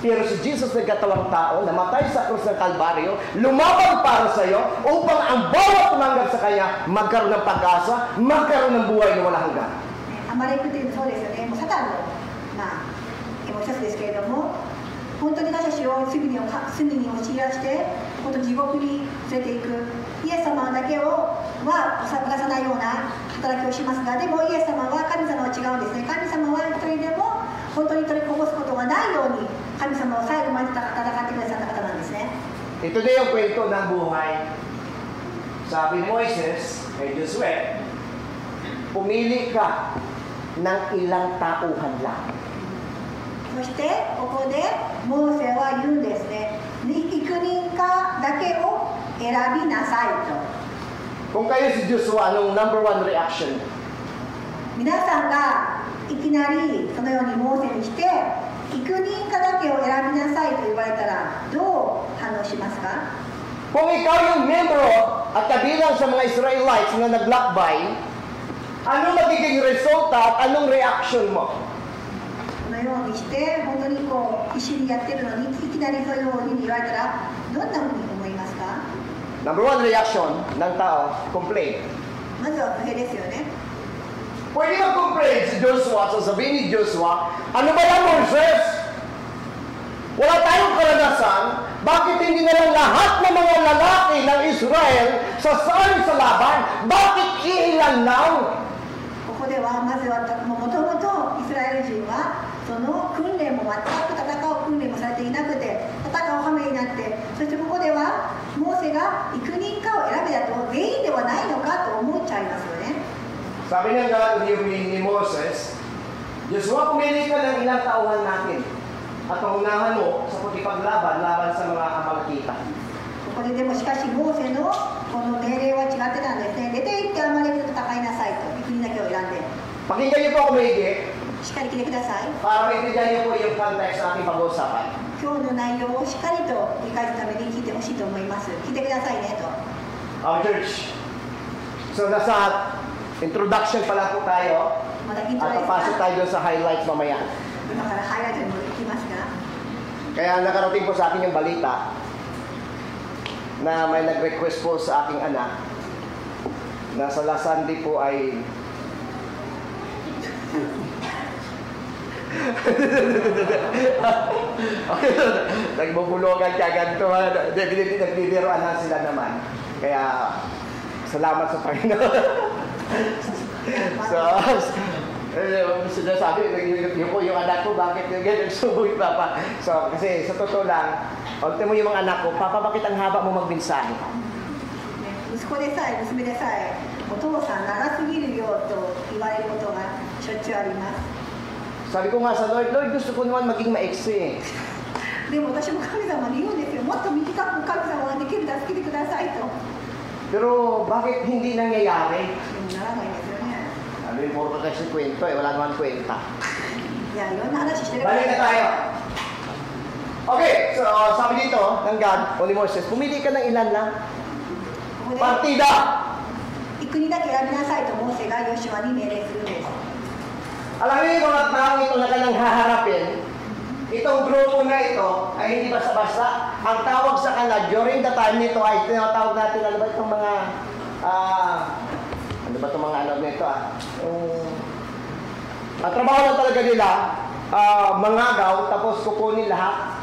[SPEAKER 8] Pero si Jesus nagkatawang tao, namatay sa krus ng Kalbaryo, lumabang para sa iyo, upang ang bawat tumanggap sa kanya, magkaroon ng pag-asa, magkaroon ng buhay na walang hanggan.
[SPEAKER 6] アマレクというそうですよね。もうサタンのもう一つですけれども、本当に私たちを罪に陥らして、本当に地獄に連れていくイエス様だけは犯さないような働きをしますが、でもイエス様は神様は違うんですね。神様は一人でも本当に取りこぼすことがないように神様を最後まで戦ってくださった方なんですね。
[SPEAKER 8] Ito na yung kwento ng buhay. Sabi ni Moises kay Josué, pumili ka ng ilang tauhan lang.
[SPEAKER 6] そしてここでモーセは言うんですね。幾人かだけを選びなさいと。
[SPEAKER 8] Kung kayo si Joshua, anong number one reaction?
[SPEAKER 6] 皆さんがいきなりそのようにモーセにして幾人かだけを選びなさいと言われたらどう反応しますか？
[SPEAKER 8] Kung ikaw yung membro at kabilang sa mga Israelites na naglakbay, anong magiging resulta at anong reaction mo?
[SPEAKER 6] このようにして本当に一緒にやってるのにいきなりそういうふうに言われたらどんなふうに思いますか？
[SPEAKER 8] Number one reaction ng tao, complain.
[SPEAKER 6] まずは不平ですよね。
[SPEAKER 8] Pwede mag-complain si Joshua, sasabihin ni Joshua, ano ba yan, Moses? Wala tayong karanasan, bakit hindi na lang lahat ng mga lalaki ng Israel sasali sa laban? Bakit iilan lang?
[SPEAKER 6] ここではまずはもともとイスラエル人はその訓練も全く戦う訓練もされていなくて戦う羽目になって、そしてここではモーセが幾人かを選べだと全員ではないのかと思っちゃいますよね。
[SPEAKER 8] Sabi ng God ni Moses, Joshua, pumili ka ng ilang tauhan natin at pangunahan mo sa pagkipaglaban laban sa mga Amalekita.
[SPEAKER 6] ここででもしかしモーセのこの命令は違ってたんですね。出て行ってアマレクと戦いなさいと、幾人だけを選んで
[SPEAKER 8] Pakinggan niyo po ako maigi
[SPEAKER 6] しっかり聞いてください。
[SPEAKER 8] para maintindihan niyo po yung context ng ating pag-uusapan.
[SPEAKER 6] 今日の内容をしっかりと理解するために聞いてほしいと思います。聞いてくださいねと。
[SPEAKER 8] Our church. So nasa introduction pa lang po tayo
[SPEAKER 6] まだヒント
[SPEAKER 8] at
[SPEAKER 6] です
[SPEAKER 8] papasok
[SPEAKER 6] か？
[SPEAKER 8] tayo doon sa highlights mamaya.
[SPEAKER 6] 今からハイライトに戻ってきますが、
[SPEAKER 8] Kaya nakarating po sa akin yung balita na may nag-request po sa aking anak na sa last Sunday po ay nagbubulogan ka ganito, nagbibiroan lang sila naman. Kaya salamat sa Panginoon. Sabi, yung po yung anak ko, bakit yung ganyan subuhi, Papa? So, kasi sa totoo lang, pag mo yung mga anak ko, Papa, bakit ang haba mo magbinsahe?
[SPEAKER 6] 息子でさえ娘でさえお父さん長すぎるよと言われることがしょっちゅうあります。
[SPEAKER 8] Sabi ko nga sa Lord, Lord, gusto ko naman maging maiksi eh.
[SPEAKER 6] でも私も神様に言うんですよ。もっと短く神様ができるなら助けてくださいと。
[SPEAKER 8] Pero bakit hindi nangyayari?
[SPEAKER 6] でもならないんですよね。
[SPEAKER 8] Ano yung puro kasi kwento eh, wala naman kwenta.
[SPEAKER 6] いや、いろんな話してる
[SPEAKER 8] Balik na tayo. Okay, so sabi dito ng God, o ni Moses, pumili ka ng ilan lang.
[SPEAKER 6] ここで
[SPEAKER 8] Partida!
[SPEAKER 6] 幾国だけ選びなさいとモーセがヨシュアに命令するんです。
[SPEAKER 8] Alam niyo yung mga taong ito na kanyang haharapin, itong grupo na ito ay hindi basta-basta. Ang tawag sa kanila during the time nito ay tinatawag natin, ano ba itong mga, ano ba itong mga ano nito ang trabaho lang talaga nila, mangagaw, tapos kukunin lahat.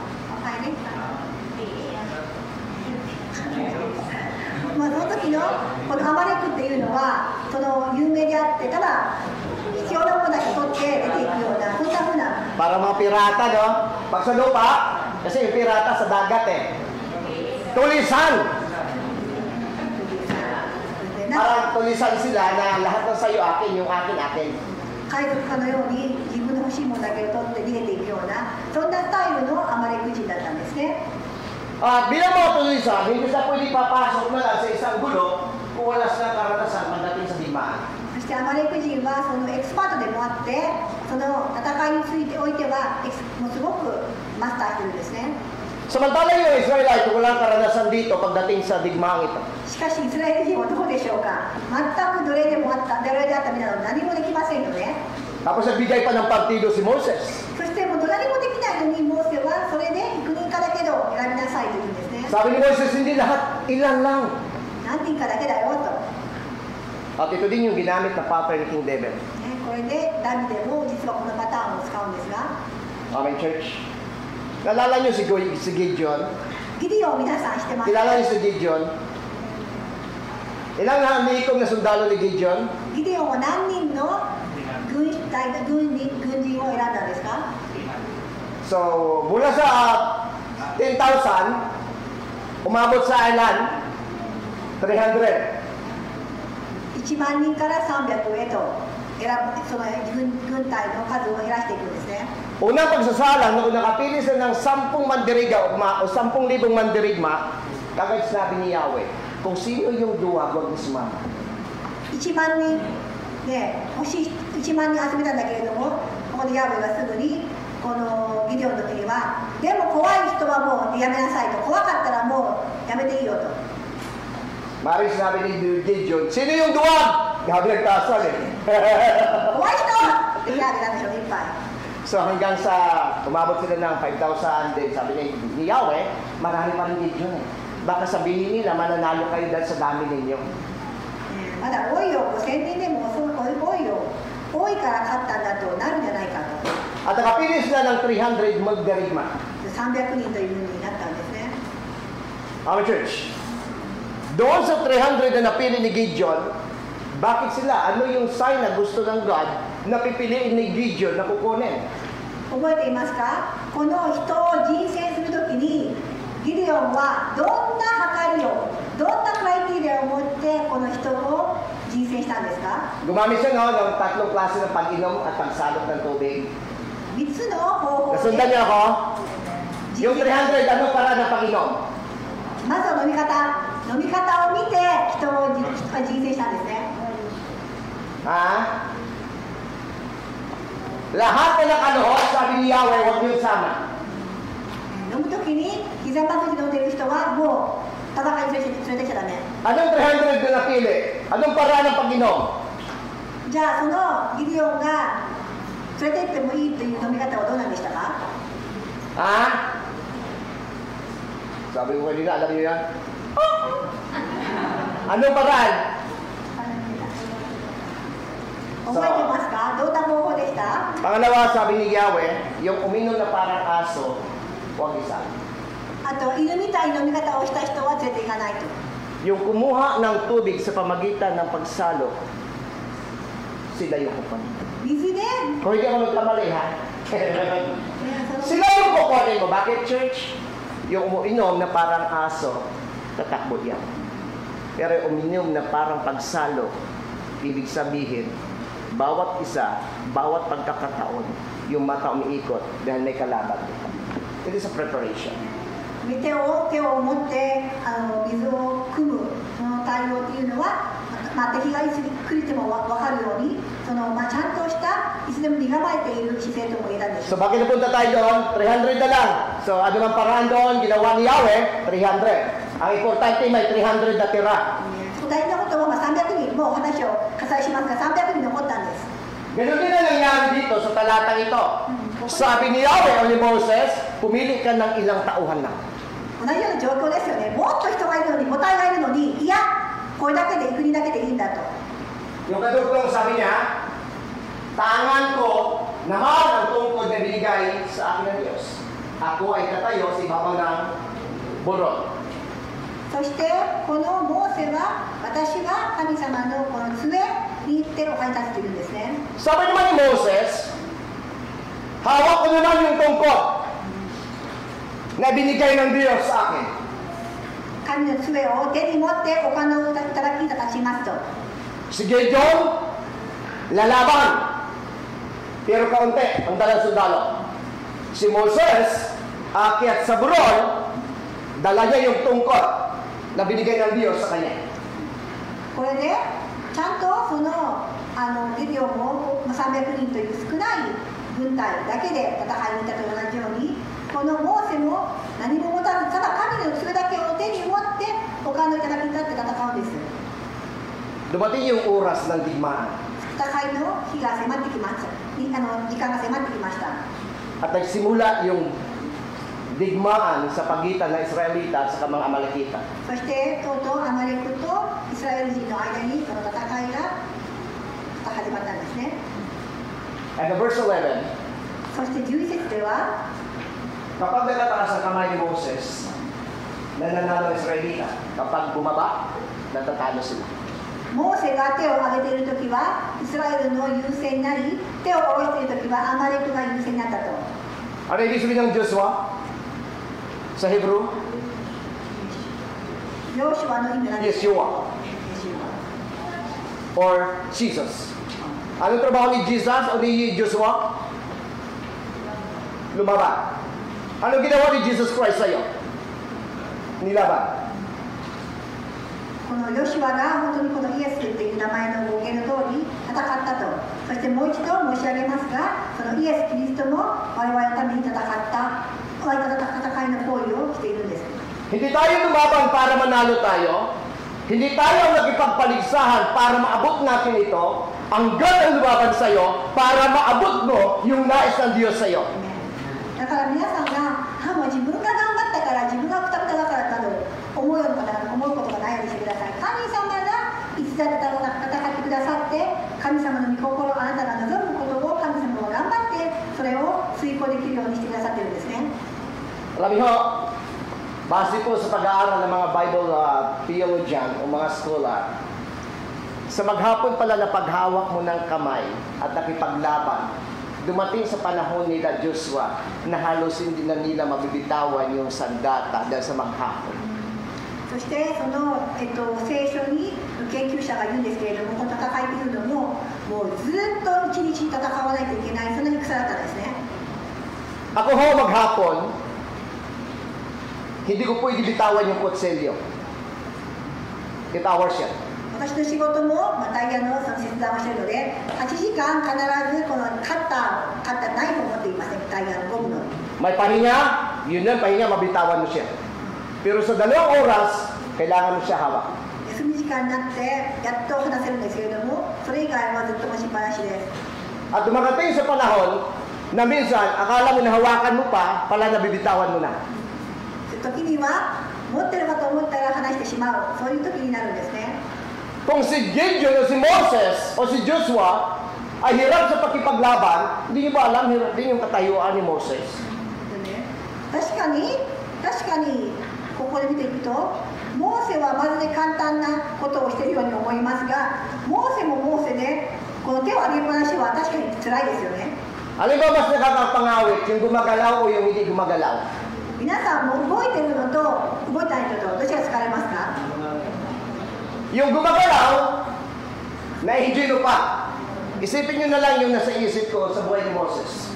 [SPEAKER 6] まあその時のこのアマレクっていうのはその有名であってただ必要なものだけ取って出ていくようなそんなふうな
[SPEAKER 8] Para mga pirata, no? Pag sa lupa, kasi yung pirata sa dagat eh. Tulisan!
[SPEAKER 6] で
[SPEAKER 8] parang tulisan sila na lahat ng sayo akin, yung akin, akin.
[SPEAKER 6] 海賊家のように自分の欲しいものだけを取って逃げていくようなそんなスタイルのアマレク人だったんですね。
[SPEAKER 8] At bilang mga tulisan, hindi sila pwede papasok na lang sa isang gulo kung wala silang karanasan pagdating sa digmaan.
[SPEAKER 6] そしてアマレク人はそのエキスパートでもあってその戦いについておいてはもうすごくマスターしてるんですね。
[SPEAKER 8] Samantala yung Israelite, walang karanasan dito pagdating sa digmaang ito.
[SPEAKER 6] しかしイスラエル人はどうでしょうか。全く奴隷であったみたいなの何もできませんよね。
[SPEAKER 8] Tapos nagbigay pa ng partido si Moses.
[SPEAKER 6] そしてもう何もできないのにモーセはそれで幾人かだけど選びなさいと言うんですね。
[SPEAKER 8] Sabi ni Moses, hindi lahat, ilan lang.
[SPEAKER 6] 何人かだけだよと。
[SPEAKER 8] At ito din yung ginamit na pattern ni King David.
[SPEAKER 6] ね、これでダビデも実はこのパターンを使うんですが、
[SPEAKER 8] Amen, church. Nalala niyo si Gideon?
[SPEAKER 6] ギディオン皆さん知ってますか。
[SPEAKER 8] Kilala niyo si Gideon? Ilang nahamikom na sundalo ni Gideon?
[SPEAKER 6] ギディオンは何人の軍人を選んだんですか。
[SPEAKER 8] So, mula sa 10,000, umabot sa ilan? 300.
[SPEAKER 6] 1万人から300へと選ぶその軍隊の数を減らしていくんですね。
[SPEAKER 8] Unang pagsasalang, nung nakapili sila ng 10 mandirigma o 10,000 mandirigma, kagad sinabi ni Yahweh, kung sino yung duwag, huwag niyo sumama.
[SPEAKER 6] 1万人ね、もし1万人集めたんだけれども、ここでヤーウェがすぐにこのギデオンの時には、でも怖い人はもうやめなさいと、怖かったらもうやめていいよと。
[SPEAKER 8] Maring sinabi ni Gideon, sino yung duwag? Gabi nagkasal eh.
[SPEAKER 6] 怖い人ってヤーウェなんでしょうね、いっぱい。
[SPEAKER 8] So hanggang sa umabot sila ng 5,000 din, sabi ni Yahweh, marami pa rin Gideon eh. Baka sabihin nila, mananalo kayo dahil sa dami ninyo.
[SPEAKER 6] まだ多いよ、5000人でも多いよ、多いから勝ったんだとなるんじゃないかと。
[SPEAKER 8] At nakapili sila ng 300 magdarigma.
[SPEAKER 6] 300人というふうになったんですね。
[SPEAKER 8] Our church, doon sa 300 na napili ni Gideon, bakit sila? Ano yung sign na gusto ng God na pipiliin ni Gideon na kukunin?
[SPEAKER 6] 覚えていますか。この人を人選するときにギデオンはどんな計りをどんなクライテリアを持ってこの人を人選したんですか。
[SPEAKER 8] Gumamit siya no, ng tatlong klase ng pag-inom at pagsalok ng tubig.
[SPEAKER 6] 3つの方法
[SPEAKER 8] Nasundan
[SPEAKER 6] で
[SPEAKER 8] niyo ako? Yung 300, ano para ng pag-inom?
[SPEAKER 6] まずは飲み方を見て人を人選したんですね。
[SPEAKER 8] Ha? Lahat na nakaluhod, sabi ni Yahweh, huwag niyo sama.
[SPEAKER 6] 飲むときに膝まずき飲んでいる人はもう戦いに連れてきちゃダメ。
[SPEAKER 8] Anong 300 na napili? Anong paraan ng pag-inom?
[SPEAKER 6] じゃあそのギデオンが連れて行ってもいいという飲み方はどうなんでしたか。
[SPEAKER 8] Ha? Sabi ko kanina, alam niyo yan? Anong paraan?
[SPEAKER 6] 覚えてますか。どんな方法でした。
[SPEAKER 8] Pangalawa, sabi ni Yahweh, yung uminom na parang aso, huwag isa.
[SPEAKER 6] あと犬みたいな飲み方をした人は連れて行かないと。
[SPEAKER 8] Yung kumuha ng tubig sa pamagitan ng pagsalo, sila yung kukunin.
[SPEAKER 6] 水で
[SPEAKER 8] Kung hindi ako magkamali, ha? Sila yung kukunin mo. Bakit, church? Yung uminom na parang aso, tatakbo yan. Pero yung uminom na parang pagsalo, ibig sabihin, bawat isa, bawat pagkakataon, yung mata umiikot dahil may kalaban. It is a preparation.
[SPEAKER 6] 手を持って水を汲むその対応というのは、敵がいつ来ても分かるようにその、ちゃんとしたいつでも身構えている姿勢とも言えたんでしょう。
[SPEAKER 8] So bakit napunta tayo doon? 300 na lang. So ano mang paraan doon, ginawa ni Yahweh, 300. Ang importante may 300 na tira.
[SPEAKER 6] 大事なことは、300人もう話を割愛しますが300人残ったんです。
[SPEAKER 8] Ganun din ang nangyari dito sa talatang ito. Sabi ni Yahweh o ni Moses, pumili ka ng ilang tauhan lang.
[SPEAKER 6] 同じような状況ですよね。もっと人がいるのに母体がいるのに、いやこれだけで国だけでいいんだと。
[SPEAKER 8] Yung kadugtong sabi niya, tangan ko naman ang tungkod na binigay sa akin ng Diyos. Ako ay tatayo sa ibabaw ng burol.
[SPEAKER 6] そしてこのモーセは私は神様のこの杖に行ってお金立つというんですね。
[SPEAKER 8] Sabi naman ni Moses, hawak ko naman yung tungkod na binigay ng Diyos sa akin.
[SPEAKER 6] 彼神の杖を手に持って他の働き方しますと。
[SPEAKER 8] Si Gideon, lalaban. Pero kaunti ang dalang sundalo. Si Moses, aakyat sa burol, dala niya yung tungkod na binigay ng Diyos sa kanya.
[SPEAKER 6] これでちゃんとそのギデオンも300人という少ない軍隊だけで戦いに行ったと同じように、このモーセも何も持たず、ただ神のそれだけを手に持って他の頂に立って戦うんです。
[SPEAKER 8] Dumating yung oras ng digmaan.
[SPEAKER 6] 戦いの日が迫ってきました。時間が迫ってきました。
[SPEAKER 8] At nagsimula yung digmaan sa pagitan ng Israelita at sa mga Amalekita.
[SPEAKER 6] そしてとうとうアマレクとイスラエル人の間にその戦いが始まったんですね。
[SPEAKER 8] And the verse 11,
[SPEAKER 6] そして11節では、
[SPEAKER 8] kapag nagtataas ang kamay ni Moses, nananalo ang Israelita. Kapag bumaba, natatalo sila.
[SPEAKER 6] モーセが手を挙げているときはイスラエルの優勢になり、手を下ろしているときはアマレクが優勢になったと。
[SPEAKER 8] Ano ibig sabihin ng Joshua? Sa Hebrew?
[SPEAKER 6] ヨシュアの意味なんです。
[SPEAKER 8] Yeshua. Or Jesus. Anong trabaho ni Jesus o ni Joshua? Lumaban. Anong ginawa ni Jesus Christ sa'yo? Nilaban.
[SPEAKER 6] このヨシュアが本当にこのイエスという名前の語源の通り戦ったと。そしてもう一度申し上げますが、そのイエス・キリストも我々のために戦った戦いの行為をしているんです。
[SPEAKER 8] Hindi tayo lumaban para manalo tayo. Hindi tayo nagipagpaligsahan para maabot natin ito. Ang God ang lumaban sa'yo para maabot mo yung nais ng Diyos sa'yo.
[SPEAKER 6] だから皆さんが、もう自分が頑張ったから自分がくたくただからなど思うことがないようにしてください。神様がいつだって戦ってくださって、神様の御心をあなたが望むことを神様が頑張ってそれを遂行できるようにしてくださっているんですね。
[SPEAKER 8] Alam niyo, base po sa pag-aaral ng mga Bible theologian o mga scholar, sa maghapon pala na paghawak mo ng kamay at nakipaglaban, dumating sa panahon nila Joshua na halos hindi na nila mabibitawan yung sandata dahil sa maghapon.
[SPEAKER 6] そしてその、聖書に研究者が言うんですけれども、この戦いというのももうずっと一日戦わないといけない、そんな戦だったんですね。
[SPEAKER 8] Ako ho maghapon, hindi ko pwede bitawan yung kutsilyo. 8 hours yan.
[SPEAKER 6] 私の仕事も、タイヤのその切断をしているので、8時間必ずこのカッターナイフを持っていません、タイヤのゴムの。
[SPEAKER 8] May pahinga, yun lang pahinga, mabitawan mo siya. Pero sa 2 oras, kailangan mo siya hawak.
[SPEAKER 6] 休み時間になってやっと話せるんですけれども、それ以外はずっと持ちっぱなしです。
[SPEAKER 8] At dumarating sa panahon na minsan, akala mo na hawakan mo pa, pala nabibitawan mo na.
[SPEAKER 6] 時には持ってるかと思ったら離してしまう、そういう時になるんですね。
[SPEAKER 8] Kung si Gideon o si Moses o si Joshua ay hirap sa pakipaglaban, hindi niyo ba alam, hirap din yung katayuan ni Moses.
[SPEAKER 6] 確かにここで見ていくと、モーセはまるで簡単なことをしているように思いますが、モーセもモーセでこの手を上げっぱなしは確かに辛いですよね。
[SPEAKER 8] Alin ba mas nakakapangawit, yung gumagalaw o yung hindi gumagalaw?
[SPEAKER 6] 皆さんも動いてるのと動いてないのとどちら疲れますか？
[SPEAKER 8] Yung gumagalaw, na-enjoy mo pa. Isipin nyo na lang yung nasa isip ko sa buhay ni Moses.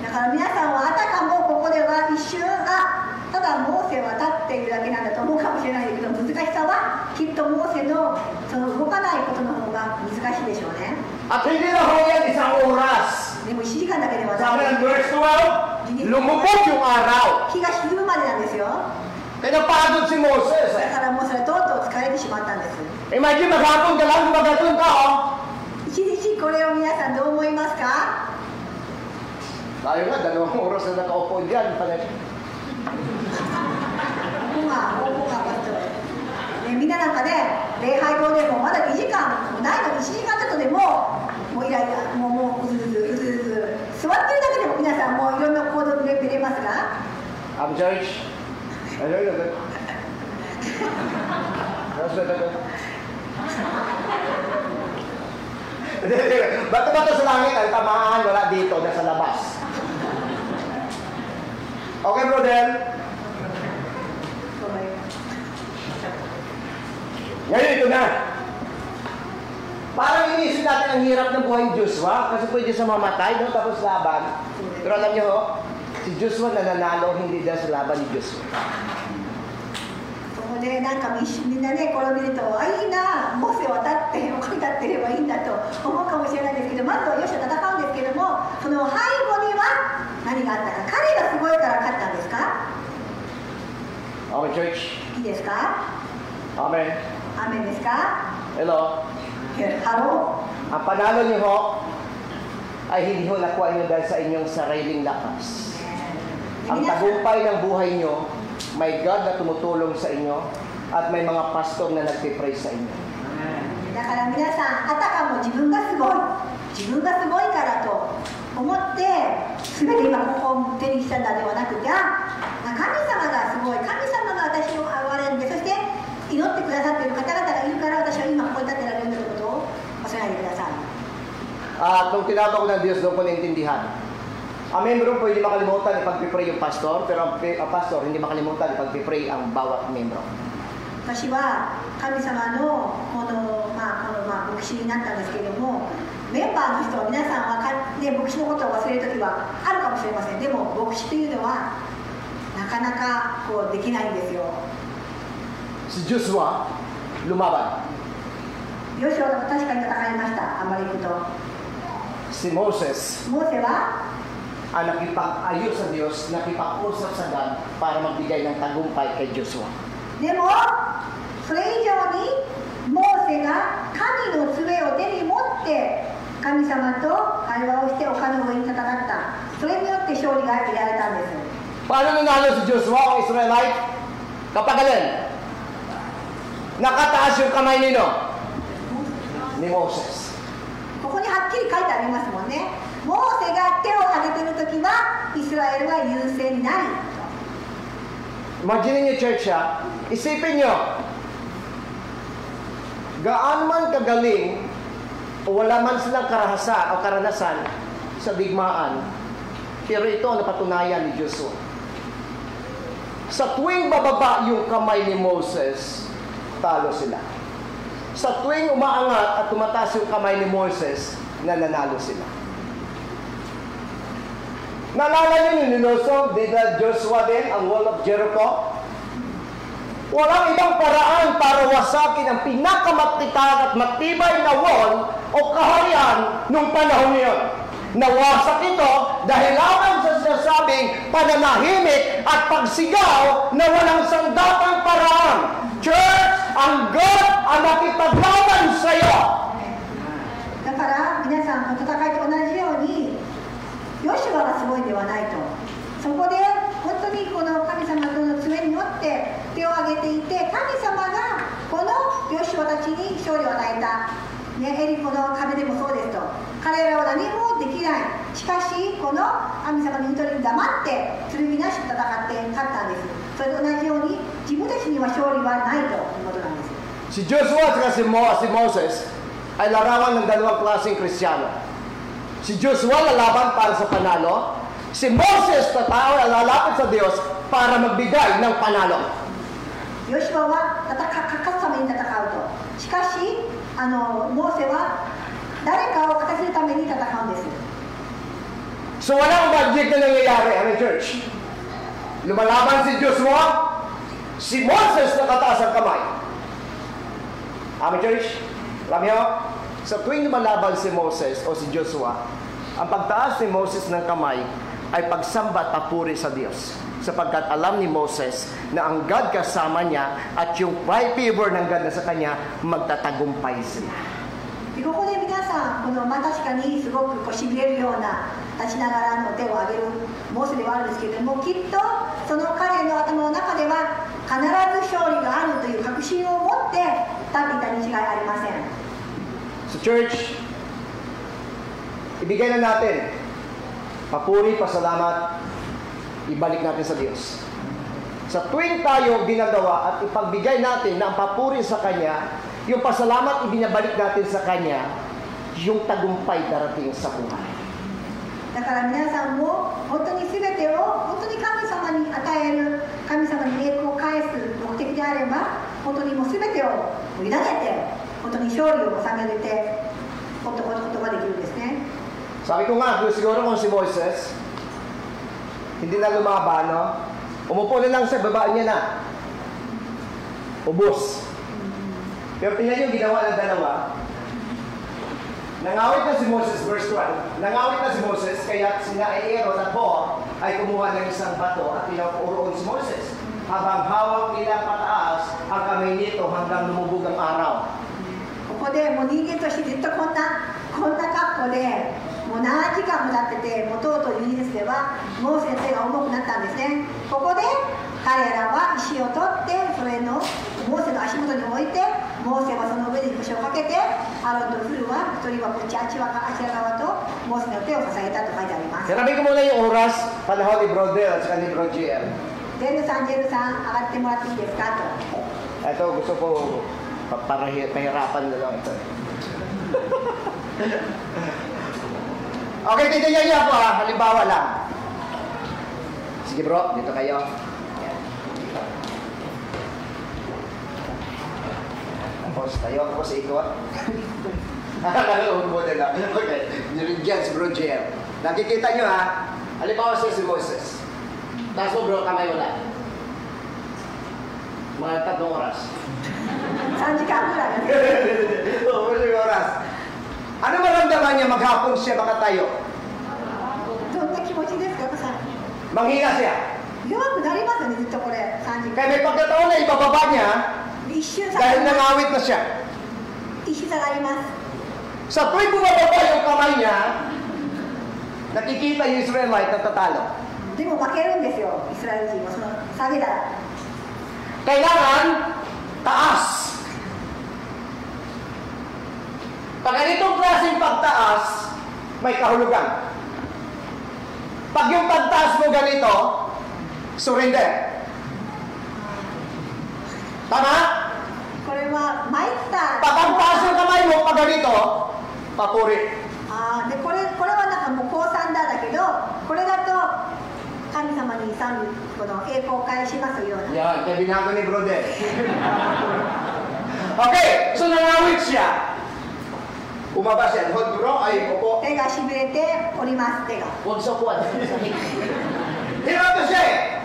[SPEAKER 6] だから皆さんはあたかもここでは一瞬ただモーセは立っているだけなんだと思うかもしれないけど、難しさはきっとモーセのその動かないことの方が難しいでしょうね。
[SPEAKER 8] At hindi na ho yan 1 oras.
[SPEAKER 6] でも1時間だけでは
[SPEAKER 8] Sabi
[SPEAKER 6] な
[SPEAKER 8] ng
[SPEAKER 6] い。
[SPEAKER 8] verse 12, lumubog yung araw.
[SPEAKER 6] 日が沈むまでなんですよ。
[SPEAKER 8] Kaya napagod si Moses
[SPEAKER 6] だからもうそれとうとう疲れてしまったんです。
[SPEAKER 8] Imagine maghapon ka lang, gumagaton ka
[SPEAKER 6] 一日これを皆さんどう思いますか？
[SPEAKER 8] Tayo nga, 2 oras na nakaupo dyan.
[SPEAKER 6] みんななんかね、礼拝堂でもまだ2時間もないのに1時間ちょっとでもうイライラ、もううずうず座ってるだけでも皆さんもういろんな行動に出れますか？
[SPEAKER 8] I'm George. Bato-bato sa langit, ang tamaan, wala dito, nasa labas. Okay, brother? Ngayon ito na. Parang iniisip natin ang hirap ng buhay ni Joshua kasi pwede siya mamatay, no? Tapos laban. Pero alam niyo, si Joshua nananalo hindi dahil sa laban ni Joshua.
[SPEAKER 6] そこでなんかみんなねこれを見るとあいいなモーセ渡って他に立ってればいいんだと思うかもしれないですけどまずはヨシュア戦うんですけどもその背後には何があったか彼がすごいから勝ったんですか
[SPEAKER 8] Amen, church.
[SPEAKER 6] いいですか
[SPEAKER 8] Amen.
[SPEAKER 6] アーメンですか
[SPEAKER 8] Hello.
[SPEAKER 6] ハロ
[SPEAKER 8] Ang panalo niyo ho ay hindi ho nakuha niyo dahil sa inyong sariling lakas.
[SPEAKER 6] ー
[SPEAKER 8] Ang
[SPEAKER 6] 皆さん
[SPEAKER 8] tagumpay ng buhay niyo, may God na tumutulong sa inyo at may mga pastor na nagpipray sa inyo.
[SPEAKER 6] だから皆さんあたかも自分がすごいからと思って全て今ここを手にしたんだではなくて神様がすごい神様が私を憐れんでそして祈ってくださっている方々がいるから私は今ここに立ってられるということを忘れないでください
[SPEAKER 8] At nung tinatawag ng Diyos, doon ko naintindihan. Ang membro pwede makalimutan ipag-pray yung pastor, pero ang pastor hindi makalimutan ipag-pray ang bawat membro.
[SPEAKER 6] 私は神様のこの牧師になったんですけれどもメンバーの人は皆さんはね、牧師のことを忘れる時はあるかもしれませんでも牧師というのはなかなかこうできないんですよ
[SPEAKER 8] Si Joshua, lumaban.
[SPEAKER 6] ヨシュアは確かに戦いましたアマレクと
[SPEAKER 8] Si Moses,
[SPEAKER 6] モーセは
[SPEAKER 8] ang nakipag-ayos sa Diyos, nakipag-usap sa God para magbigay ng tagumpay kay Joshua.
[SPEAKER 6] でもそれ以上にモーセが神の杖を手に持って神様と会話をして丘の上に戦ったそれによって勝利が得られたんです
[SPEAKER 8] Paano nanalo si Joshua o Israelite? Kapag alin? Nakataas yung kamay nino? Ni Moses.
[SPEAKER 6] ここにはっきり書いてありますもんねモーセが手を挙げている時はイスラエルは優勢になり
[SPEAKER 8] Imagine niyo, church, ha? Isipin niyo, gaano man kagaling o wala man silang karanasan sa digmaan, pero ito ang napatunayan ni Joshua. Sa tuwing bababa yung kamay ni Moses, talo sila. Sa tuwing umaangat at tumataas yung kamay ni Moses, nananalo sila. Naalala niyo ninuso ni Joshua din ang wall of Jericho? Walang ibang paraan para wasakin ang pinakamatitag at matibay na wall o kaharian nung panahon niyon. Nawasak ito dahil lamang sa sinasabing pananahimik at pagsigaw na walang sandapang paraan. Church, ang God ang nakipaglaban sa iyo.
[SPEAKER 6] だから皆さんの戦いと同じようにヨシュアがすごいんではないとそこで本当にこの神様との杖に乗って手を挙げていて神様がこのヨシュアたちに勝利を与えた、ね、エリコの壁でもそうですと彼らは何もできないしかしこの神様の言う通りに黙って剣なし戦って勝ったんですそれと同じように自分たちには勝利はないということなんです
[SPEAKER 8] Si Joshua at si Moses ay larawan ng dalawang klaseng Kristiyano. Si Joshua lalaban para sa panalo. Si Moses na tao ay lalapit sa Diyos para magbigay ng panalo.
[SPEAKER 6] ヨシュアは勝つために戦うとしかしモーセは誰かを勝たせるために戦うんです
[SPEAKER 8] So walang magic na nangyayari, amen church. Lumalaban si Joshua, si Moses nakataas ang kamay. Amen church. Alam niyo, sa tuwing lumalaban si Moses o si Joshua, ang pagtaas ni Moses ng kamay ay pagsamba at papuri sa Diyos. Sapagkat alam ni Moses na ang God kasama niya at yung favor ng God na sa kanya, magtatagumpay sila.
[SPEAKER 6] ここで皆さん確かにすごくしびれるような立ちながらの手を挙げるモーセではあるんですけれどもきっとその彼の頭の中では必ず勝利があるという確信を持って立っていたに違いありません
[SPEAKER 8] So church, ibigay na natin papuri, pasalamat, ibalik natin sa Diyos. Sa tuwing tayo ginagawa at ipagbigay natin na ang papuri sa Kanya, yung pasalamat ibinabalik natin sa Kanya, yung tagumpay darating sa buhay.
[SPEAKER 6] だから皆さんも本当に全てを本当に神様に与える神様に栄光を返す目的であれば本当にもう全ててを委ねて、本当に勝利を収めれて、ことができるんですね。
[SPEAKER 8] Sabi ko nga, siguro kung si Moises, hindi na lumaban, no? Umupo na lang sa baba niya na. Ubus. Pero tingnan niyo, ginawa ng dalawa. Nangawit na si Moses, verse 12. Nangawit na si Moses, kaya sina Aaron at Hur ay kumuha ng isang bato at pinauroon si Moses. Habang hawak nila pataas ang kamay nito hanggang lumubog ang araw.
[SPEAKER 6] ここでもう人間としてずっとこんな格好でもう何時間も経ってて、もうとうとうユニスではモーセの手が重くなったんですね。ここで彼らは石を取ってそれのモーセの足元に置いて、モーセはその上に腰をかけて、アロンとフルは一人はこっちあちら側とモーセの手を捧げたと書いてあります。
[SPEAKER 8] Sinabi ko muna yung oras, panahon ni Brodel at saka ni Brogier.
[SPEAKER 6] ジェルさん上がってもらっていいですかと。
[SPEAKER 8] Ito, gusto ko pahirapan na lang ito. Okay, tignan niyo ako ha. Halimbawa lang. Sige bro, dito kayo. Tapos tayo ako sa ikot. Nakakaroon mo na lang. Okay, niligyan si Bro Jer. Nakikita niyo ha. Halimbawa siya si Moses. Tapos mo bro, kamay wala. Mga 3 oras.
[SPEAKER 6] 3時間ぐらい。
[SPEAKER 8] Oo, 3 oras. Ano maramdaman niya maghapon siya makatayo?
[SPEAKER 6] どんな気持ちですか、さん。
[SPEAKER 8] Manghinga siya.
[SPEAKER 6] 弱くなりますよね、ずっとこれ、3時間。
[SPEAKER 8] Kaya may pagkataon na ibababa niya
[SPEAKER 6] 一瞬下が
[SPEAKER 8] dahil
[SPEAKER 6] ります。
[SPEAKER 8] nangawit na siya.
[SPEAKER 6] 一瞬下がります。
[SPEAKER 8] Sa tuwing bumababa yung kamay niya, nakikita yung Israelite na tatalo.
[SPEAKER 6] でも負けるんですよ、イスラエル人はその下げたら。
[SPEAKER 8] Kailangan taas. Pag ganitong klaseng pagtaas, may kahulugan. Pag yung pagtaas mo ganito, surrender. Tama?
[SPEAKER 6] これは参った。
[SPEAKER 8] Pag ang taas yung kamay mo, pag ganito, papuri.
[SPEAKER 6] でこれはなんかもう高三だけど、これだと神様に賛美、この栄光を返しますような。
[SPEAKER 8] Yan, kaya binago ni Brother. Okay, so nangawit siya. Umaba siya. Hold bro, ay upo.
[SPEAKER 6] 手がしびれております、手が。
[SPEAKER 8] Huwag sa kuwan. Hirap na siya eh.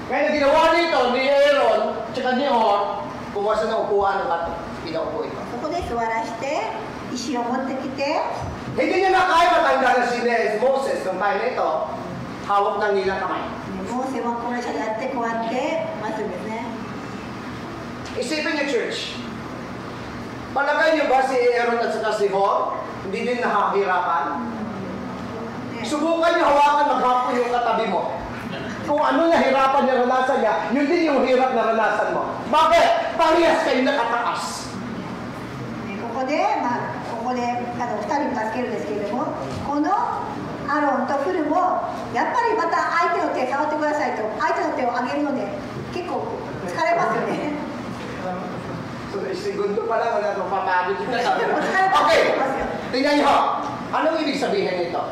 [SPEAKER 8] Kaya ginawa nito ni Aaron, tsaka ni Hur, kumuha siya ng upuan ng bato. Pinaupo ito.
[SPEAKER 6] そこで座らして石を持ってきて、
[SPEAKER 8] Hindi niya na kaya matanggalan si Moses nung time na ito. Hawak ng nilang kamay.
[SPEAKER 6] モーセはこれやってこうやって待つんですね。
[SPEAKER 8] Isipin niyo, church. Palagay niyo ba si Aaron at saka si Hur, hindi din nakahirapan? Subukan niyo hawakan maghapon yung katabi mo. Kung ano nahirapan na ranasan niya, yun din yung hirap na ranasan mo. Bakit? Parehas kayo nakataas.
[SPEAKER 6] ここで2人も助けるんですけれども、このアロンとフルもやっぱりまた相手の手触ってくださいと、相手の手を上げるので結構疲れますよね。
[SPEAKER 8] So, segundo pa lang, wala nang papagod yung kasabi.
[SPEAKER 6] 疲れます
[SPEAKER 8] Okay,
[SPEAKER 6] よ。
[SPEAKER 8] tingnan niyo. Anong ibig sabihin nito?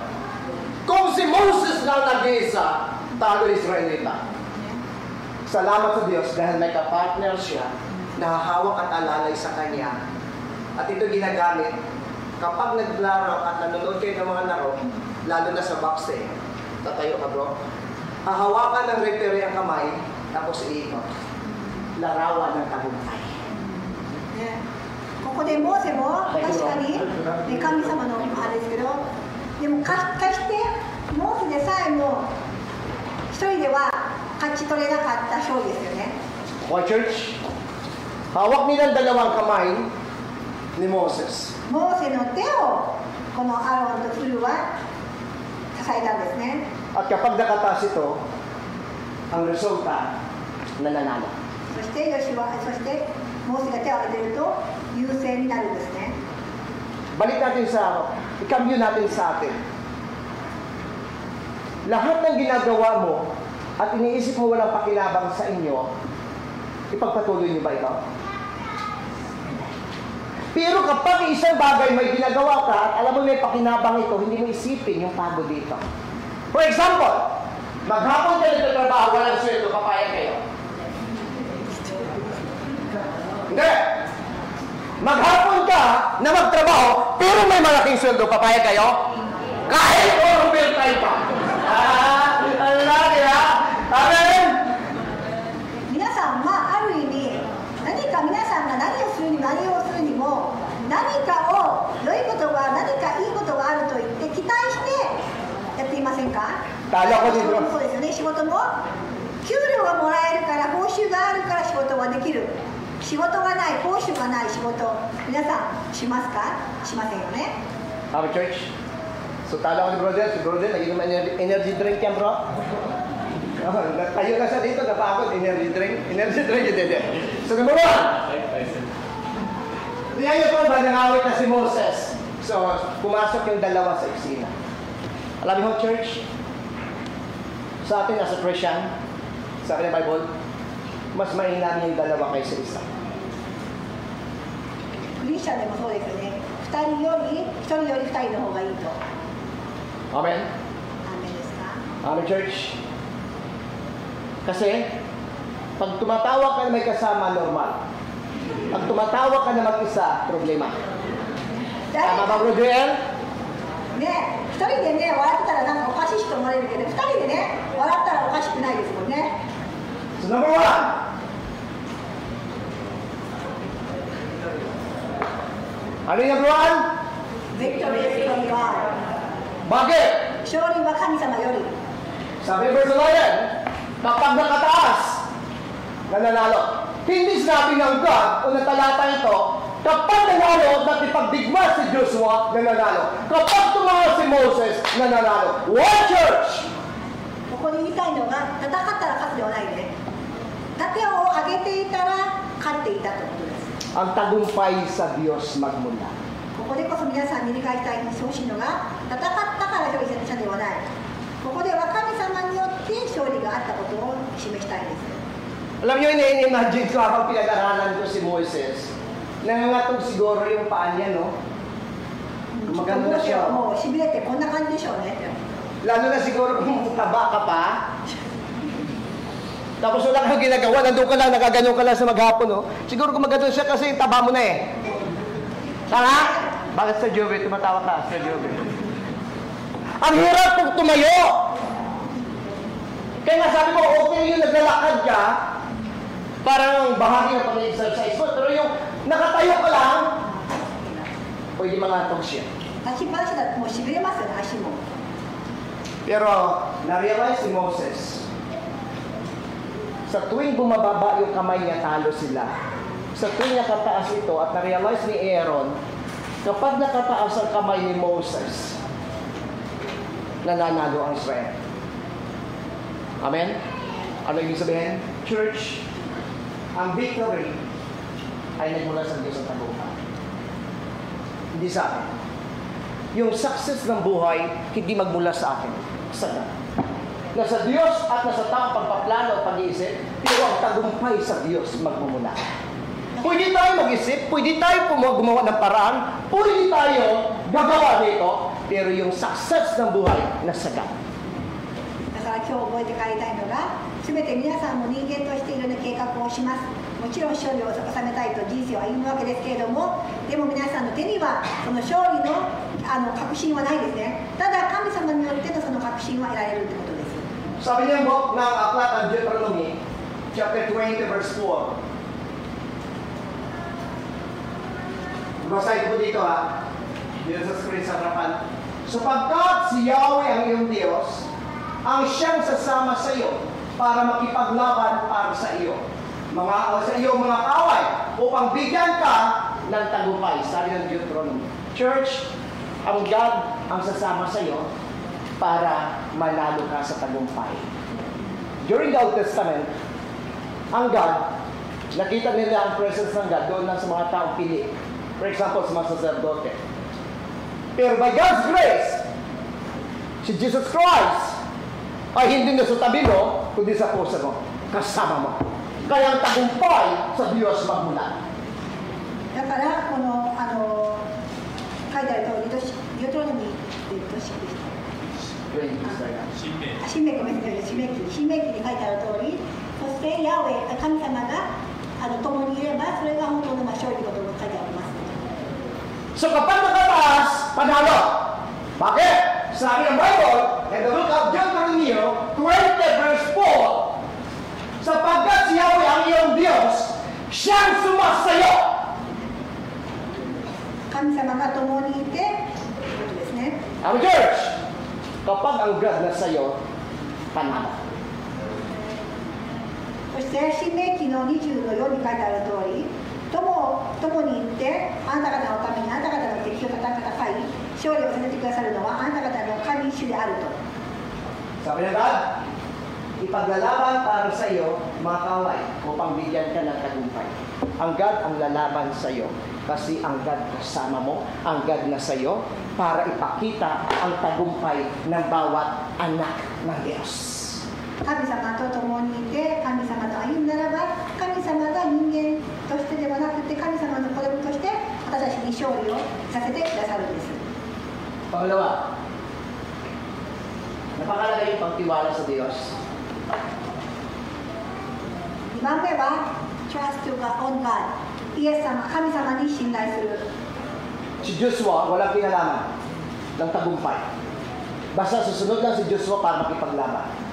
[SPEAKER 8] Kung si Moses lang nag-iisa, talo Israelita. Salamat sa Diyos dahil may kapartner siya na hahawak at alalay sa kanya. At ito ginagamit kapag naglaro at nanonood kayo ng mga laro, lalo na sa boxing. Tatayo ka bro. Hahawakan ng referee ang kamay, tapos iikot. Larawan ng tagumpay.
[SPEAKER 6] ここでモーセも確かに、神様のあれですけど、でも決してモーセでさえも一人では勝ち取れなかった勝利ですよね。
[SPEAKER 8] Okay, church? Hawak nilang dalawang kamay ni Moses.
[SPEAKER 6] モーセの手をこのアロンとフルは支えたんですね。
[SPEAKER 8] At kapag nakataas ito, ang resulta, nananalo.
[SPEAKER 6] そしてモーセが手を挙げていると優勢になるんですね。
[SPEAKER 8] Balik natin i-cambio natin sa atin. Lahat ng ginagawa mo at iniisip mo walang pakinabang sa inyo, ipagpatuloy niyo ba ito? Pero kapag isang bagay may ginagawa ka at alam mo may pakinabang ito, hindi mo isipin yung pagod dito. For example, maghapon ka nagtatrabaho, walang sweldo, papayag kayo. Hindi! magtrabaho, pero may malaking sweldo, papayag kayo? Kahit overtime pa. Ang laki ha? Amen?
[SPEAKER 6] 皆さん、ある意味、何か皆さんが何をするにも、何かを良いことが、何かいいことがあると言って期待してやっていませんか？そうですよね。仕事も給料がもらえるから、報酬があるから仕事ができる。仕事がない、報酬がない仕事、皆さんしますか？しませんよね。
[SPEAKER 8] Amen, church. So, tala ko si brother, nag-inom energy drink yan, bro. Tayo na siya dito, napakot, energy drink, hindi. So, number 1. Diyan niyo po ba nangawit na si Moses? So, pumasok yung dalawa sa eksena. Alam niyo, church, sa atin as a Christian, sa akin ng Bible, mas mainam yung dalawa kaysa isa.
[SPEAKER 6] クリスチャンでもそうですよね。1人より2人の方がいいと。
[SPEAKER 8] Amen?
[SPEAKER 6] アーメンですか？
[SPEAKER 8] Amen, church. Kasi, pag tumatawag ka na may kasama, normal. Pag tumatawag ka na mag-isa, problema. Tama ba, Bro Joel?
[SPEAKER 6] ね、1人でね、笑ってたらなんかおかしいと思われるけど、2人でね、笑ったらおかしくないですもんね。
[SPEAKER 8] So, number 1. Ano yung number 1?
[SPEAKER 6] Victory is from God.
[SPEAKER 8] Bakit?
[SPEAKER 6] 勝利は神様より。
[SPEAKER 8] Sabi verse 11, kapag nakataas, nananalo. Hindi sinabi ng God o ng talata ito, kapag nanalo at ipagdigma si Joshua, nananalo. Kapag tumawa si Moses, nananalo. What church?
[SPEAKER 6] ここで言いたいのが、戦ったら勝つではないね。盾を上げていたら勝っていたということです。
[SPEAKER 8] Ang tagumpay sa Diyos magmula.
[SPEAKER 6] ここでこそ皆さんに理解したいにしてほしいのが、戦ったから勝利したではない。ここでは神様によって勝利があったことを示したいです。
[SPEAKER 8] Alam niyo, ini-imagine ko habang pinag-aralan ko si Moses, nangangatog siguro yung paa niya, no? Maganda na siya.
[SPEAKER 6] もうしびれてこんな感じでしょうね。
[SPEAKER 8] Lalo na siguro kung taba ka pa. Tapos wala kang ginagawa, nandun ka lang, nagaganyo ka lang sa maghapon, no? Siguro kung maganda siya kasi taba mo na eh. Tama? Bakit Sir Joey? Tumatawa ka, Sir Joey. Ang hirap kung tumayo! Kaya nga sabi mo, okay yung naglalakad ka, parang bahagi na pag-exercise mo, pero yung nakatayo ka lang, pwede mangatog siya.
[SPEAKER 6] 立ちっぱなしだともうしびれますよね、足も。
[SPEAKER 8] Pero, na-realize si Moses, sa tuwing bumababa yung kamay niya, talo sila. Sa tuwing nakataas ito at na-realize ni Aaron, kapag nakataas ang kamay ni Moses, nananalo ang Israel. Amen? Ano ibig sabihin? Church, ang victory ay nagmula sa Diyos ang tagumpay. Hindi sa akin. Yung success ng buhay, hindi magmula sa akin. Sa God. Nasa Diyos at nasa taong pagpaplano at pag-iisip, pero ang tagumpay sa Diyos magmumula. Pwede tayo mag-isip, pwede tayo gumawa ng paraan, pwede tayo gagawa dito, pero yung success ng buhay nasa God.
[SPEAKER 6] だから今日覚えて帰りたいのが、すべて皆さんも人間としていろんな計画をします。もちろん勝利を収めたいと人生を歩むわけですけれども、でも皆さんの手にはその勝利の確信はないですね。ただ神様によってのその確信は得られるということです。
[SPEAKER 8] Sabi niya mo ng aklat ng Deuteronomy, chapter 20, verse 4. Basahin ko dito ha. Dito sa screen sa harapan. Sapagkat si Yahweh ang iyong Diyos, ang siyang sasama sa iyo para makipaglaban para sa iyo. Sa iyong mga kaway upang bigyan ka ng tagumpay. Sabi ng Deuteronomy. Church, ang God ang sasama sa iyo para manalo ka sa tagumpay. During the Old Testament, ang God, nakita nila ang presence ng God doon lang sa mga taong pili. For example, sa mga sacerdote. Pero by God's grace, si Jesus Christ ay hindi na sa tabi mo, kundi sa puso mo, kasama mo. Kaya ang tagumpay sa Diyos magmula.
[SPEAKER 6] だからこの書いてある通りとデュートロノミーっていうとし新明記に書いてある通り、そしてヤハウェ神様が共にいればそれが本当の勝利のことが書いてあります。
[SPEAKER 8] So kapag nakataas, panalo. Bakit? Sabi ng Bible, in the book of Deuteronomy 20 verse 4, sapagkat si Yahweh ang iyong Diyos, siyang sumasayo.
[SPEAKER 6] 神様が共にいてということですね。
[SPEAKER 8] Ang church, kapag ang God na sa'yo, panalo.
[SPEAKER 6] そして新明記の20の4に書いてある通り、共に行ってあなた方のためにあなた方の敵を戦い勝利をさせてくださるのはあなた方の神主であると。
[SPEAKER 8] Sabi ng God, ipaglalaban para sa iyo, mga kaway, upang bigyan ka ng tagumpay. Ang God ang lalaban sa iyo kasi ang God kasama mo, ang God na sa iyo para ipakita ang tagumpay ng bawat anak ng Diyos.
[SPEAKER 6] 神様と共にいて神様と歩むならば神様が人間としてではなくて神様の子供として私たちに勝利をさせてくださるんです。
[SPEAKER 8] Pangalawa, napakalaga yung pagtiwala sa Diyos.
[SPEAKER 6] 2番目は Trust to God on God。 イエス様、神様に信頼する。
[SPEAKER 8] Si Joshua, walang kinalaman ng tagumpay. Basta susunod lang si Joshua para makipaglaban.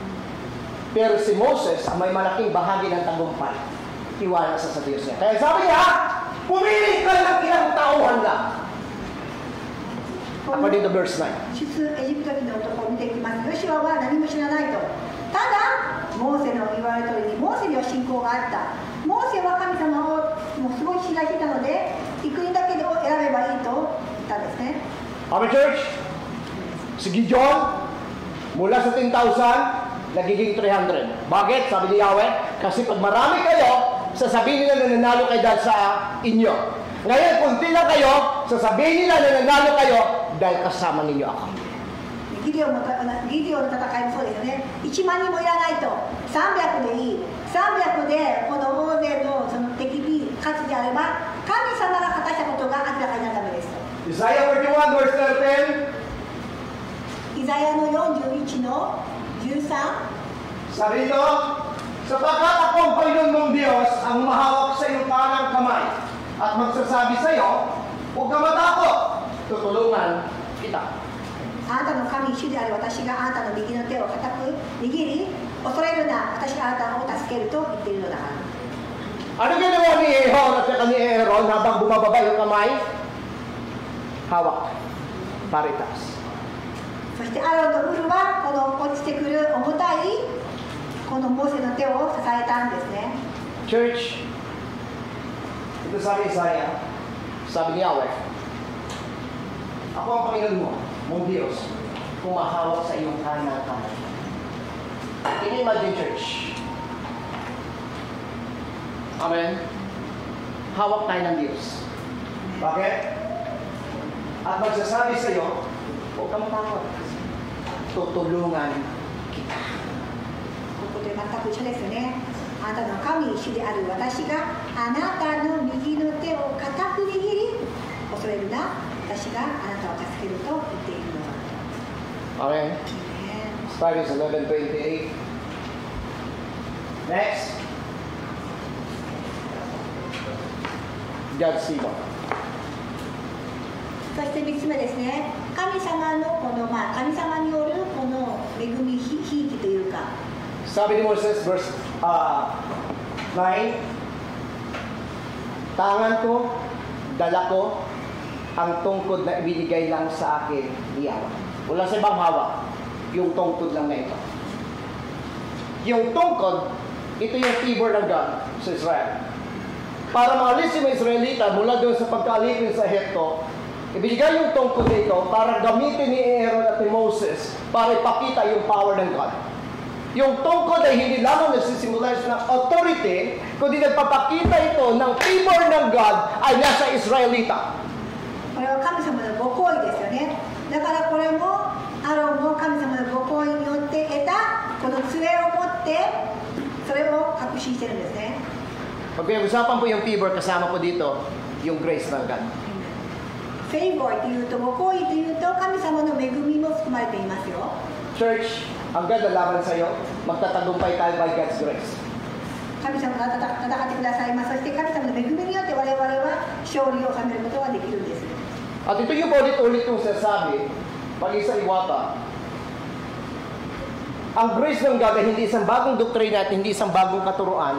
[SPEAKER 8] Pero si Moses, ang may malaking bahagi ng tagumpay, tiwala sa Diyos niya. Kaya sabi niya, pumili ka ng ilang tauhan lang. According to verse 9.
[SPEAKER 6] 出エジプト人の男を見ていきます。ヨシュアは何も知らないと。ただ、モーセの言われた通りに、モーセには信仰があった。モーセは神様をもうすごい信頼していたので、幾人だけを選べばいいと言ったんですね。
[SPEAKER 8] Amen, church? Si Gideon, mula sa 10,000, nagiging 300. Bakit? Sabi ni Yahweh, kasi pag marami kayo, sasabihin nila na nanalo kayo dahil sa inyo. Ngayon, kunti lang kayo, sasabihin nila na nanalo kayo dahil kasama ninyo ako.
[SPEAKER 6] ギデオの戦いもそうですよね。1万人もいらないと。300でいい。300でこの大勢のその敵に勝つであれば、神様が果たしたことが明らかになるためです。
[SPEAKER 8] Isaiah 41 verse 13.
[SPEAKER 6] イザヤの41の13。
[SPEAKER 8] Sabi nito, sapagkat ako ang Panginoon mong Diyos ang mahawak sa iyong kanang kamay at magsasabi sa iyo, huwag ka matakot, tutulungan kita.
[SPEAKER 6] あなたの神主である私があなたの右の手を固く握り、恐れるな、私があなたを助けると言っているのだから。
[SPEAKER 8] Ano ginawa ni Ehon at saka ni Aaron habang bumababa yung kamay? Hawak. Paritas.
[SPEAKER 6] そしてアロンとウルはこの落ちてくる重たいこのモーセの手を支えたんですね。
[SPEAKER 8] Church, ito sabi ni Isaiah, sabi ni Yahweh, ako ang Panginoon mo, mong Diyos, kumahawak sa iyong kanang kamay. Can you imagine, church? Amen? Hawak tayo ng Diyos. Bakit? At magsasabi sa iyo, huwag ka matakot. Tutulungan kita.
[SPEAKER 6] ここで全く一緒ですよね。あなたの神主である私があなたの右の手を固く握り、恐れるな、私があなたを助けると言っているのだ。
[SPEAKER 8] Amen? Starting 11:28. Next. God's favor.
[SPEAKER 6] そして3つ目ですね。神様のこの、神様によるこの恵み、ひいきというか。
[SPEAKER 8] Sabi ni Moses, verse 9, tangan ko, dala ko, ang tungkod na ibinigay lang sa akin ni Yahweh. Wala sa ibang hawak, yung tungkod lang na ito. Yung tungkod, ito yung favor ng God sa Israel. Para maalis yung Israelita mula doon sa pagkaalipin sa Ehipto, ibigay yung tungkod nito para gamitin ni Aaron at ni Moses para ipakita yung power ng God. Yung tungkod ay hindi lamang nagsisimulize ng authority, kundi nagpapakita ito ng favor ng God ay nasa Israelita.
[SPEAKER 6] これは神様のご厚意ですよね。だからこれもアロンも神様のご厚意によって得たこの杖を持ってそれを確信してるんですね。
[SPEAKER 8] Pag pinag-usapan po yung favor, kasama po dito yung grace ng God.
[SPEAKER 6] Favor というとご厚意というと神様の恵みも含まれていますよ。
[SPEAKER 8] Church, ang God na laban sa iyo, magtatagumpay tayo by God's grace.
[SPEAKER 6] 神様が戦ってくださいます。そして神様の恵みによって我々は勝利を収めることができるんです。
[SPEAKER 8] At ito yung ulit-ulit kong sinasabi, pag-isa iwata, ang grace ng God ay hindi isang bagong doktrina at hindi isang bagong katuruan.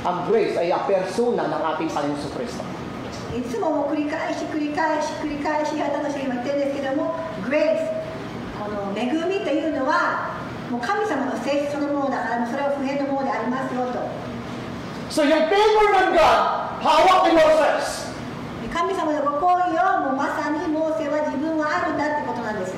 [SPEAKER 8] Ang grace ay ang persona ng ating Panginoon Kristo.
[SPEAKER 6] いつも繰り返し繰り返し繰り返し私が今言ってるんですけども、グレイス、この恵みというのはもう神様の性質そのものだから、もうそれは不変のものでありますよと。
[SPEAKER 8] So yung favor ng God, hawak ni Moses.
[SPEAKER 6] 神様のご好意をもうまさにモーセは自分はあるんだってことなんです。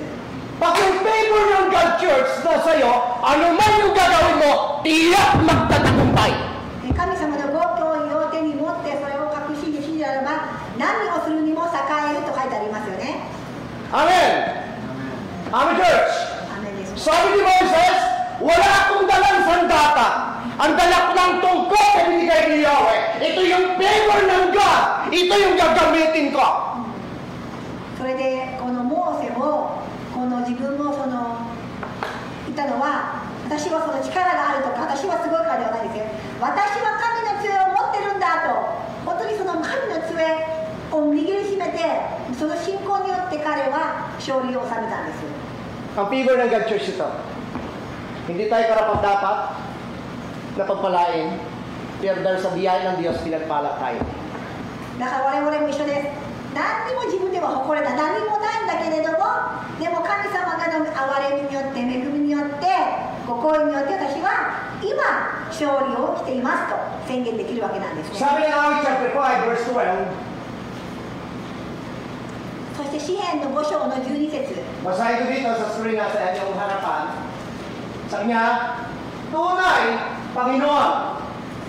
[SPEAKER 8] Pag yung favor ng God, church, na sa'yo, ano man yung gagawin mo, tiyak magtatagumpay.
[SPEAKER 6] 神様のご好意を手に持ってそれを確信で信じならば、何をするにも栄えると書いてありますよね。
[SPEAKER 8] Amen. Amen, church.
[SPEAKER 6] アメンです。
[SPEAKER 8] Sabi ni Moses, wala akong dalang sandata. Ang dala ko ng tungkol na binigay ni Yahweh. Ito yung favor ng God. Ito yung gagamitin ko.
[SPEAKER 6] それでこのモーセもこの自分もその言ったのは、私はその力があるとか私はすごいからではないですよ。私は神の杖を持ってるんだと、本当にその神の杖を握りしめて、その信仰によって彼は勝利を収めたんです。
[SPEAKER 8] Ang favor ng God, church, ito. Hindi tayo karapat-dapat na pagpalain, pero dahil sa biyaya ng Diyos, pinagpala tayo.
[SPEAKER 6] だから我々も一緒です。何にも自分では誇れた、何もないんだけれども、でも神様がの憐れみによって、恵みによって、ご好意によって私は今勝利をしていますと宣言できるわけなんですね。
[SPEAKER 8] Sabi ng Acts chapter 5, verse 12,
[SPEAKER 6] そして詩篇の5章の12節。
[SPEAKER 8] Basahin ko dito sa screen na sa inyong harapan. Sabi niya, tunay, Panginoon,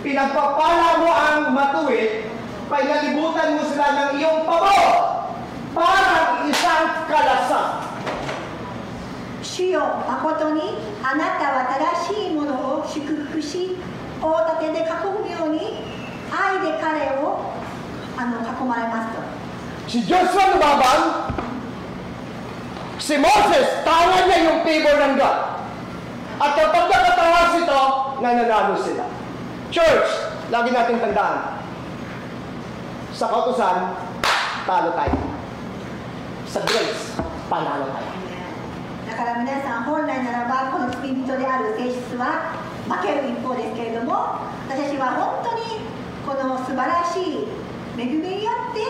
[SPEAKER 8] pinagpapala mo ang matuwid, painalibutan mo sila ng iyong pabor, parang isang kalasang.
[SPEAKER 6] 主よ、誠にあなたは正しいものを祝福し、大盾で囲むように愛で彼を囲まれますと。
[SPEAKER 8] Si Joshua lumaban, si Moses, tangan niya yung favor ng God. At kapag nakatawas ito, nananalo sila. Church, lagi natin tandaan, sa kautusan, talo tayo. Sa grace, panalo tayo.
[SPEAKER 6] だから皆さん、本来ならばこの罪人である性質は負ける一方ですけれども、私たちは本当にこの素晴らしい恵みによって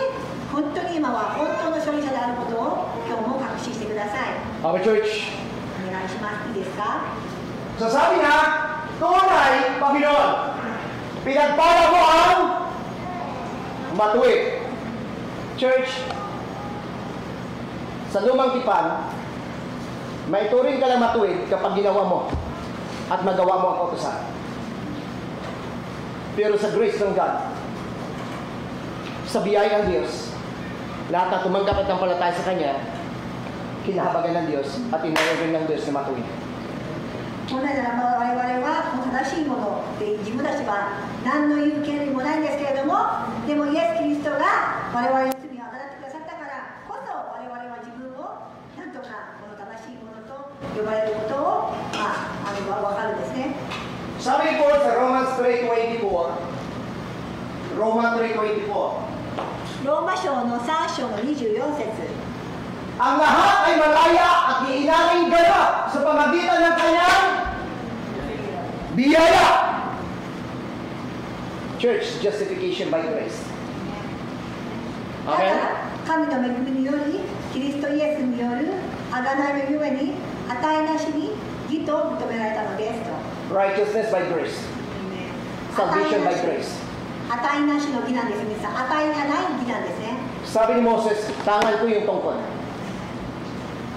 [SPEAKER 6] 本当に今は本当の勝利者であることを今日も確信してください。
[SPEAKER 8] Our church,
[SPEAKER 6] お願いします。いいですか？
[SPEAKER 8] so sabi na, tunay, Panginoon, pinagpala mo ang matuwid. Church, sa lumang tipan, maituring ka lang matuwid kapag ginawa mo at magawa mo ang kautusan. Pero sa grace ng God, sa biyaya ng Diyos, lahat na tumanggap at nampalataya sa Kanya, kinahabagan ng Diyos at inawagan ng Diyos na matuwid.
[SPEAKER 6] 本来ならば我々はこの正しいものって自分たちは何の言う権利もないんですけれども、でもイエス・キリストが我々の罪をあがなってくださったからこそ我々は自分をなんとかこの正しいものと呼ばれることを分かるんですね。
[SPEAKER 8] Sabi po sa Romans 3:24, Romans 3:24,
[SPEAKER 6] ローマ書の3章の24節。
[SPEAKER 8] ang lahat ay malaya at iinaring ganap sa pamagitan ng kanyang biyaya. Church, justification by grace.
[SPEAKER 6] だから神の恵みによりキリストイエスによる贖いのゆえに値なしに義と認められたのですと。
[SPEAKER 8] Righteousness by grace. Salvation by grace.
[SPEAKER 6] 値なしの義なんです、皆さん。値がない義なんですね。
[SPEAKER 8] Sabi ni Moses, tangan ko yung tungkol.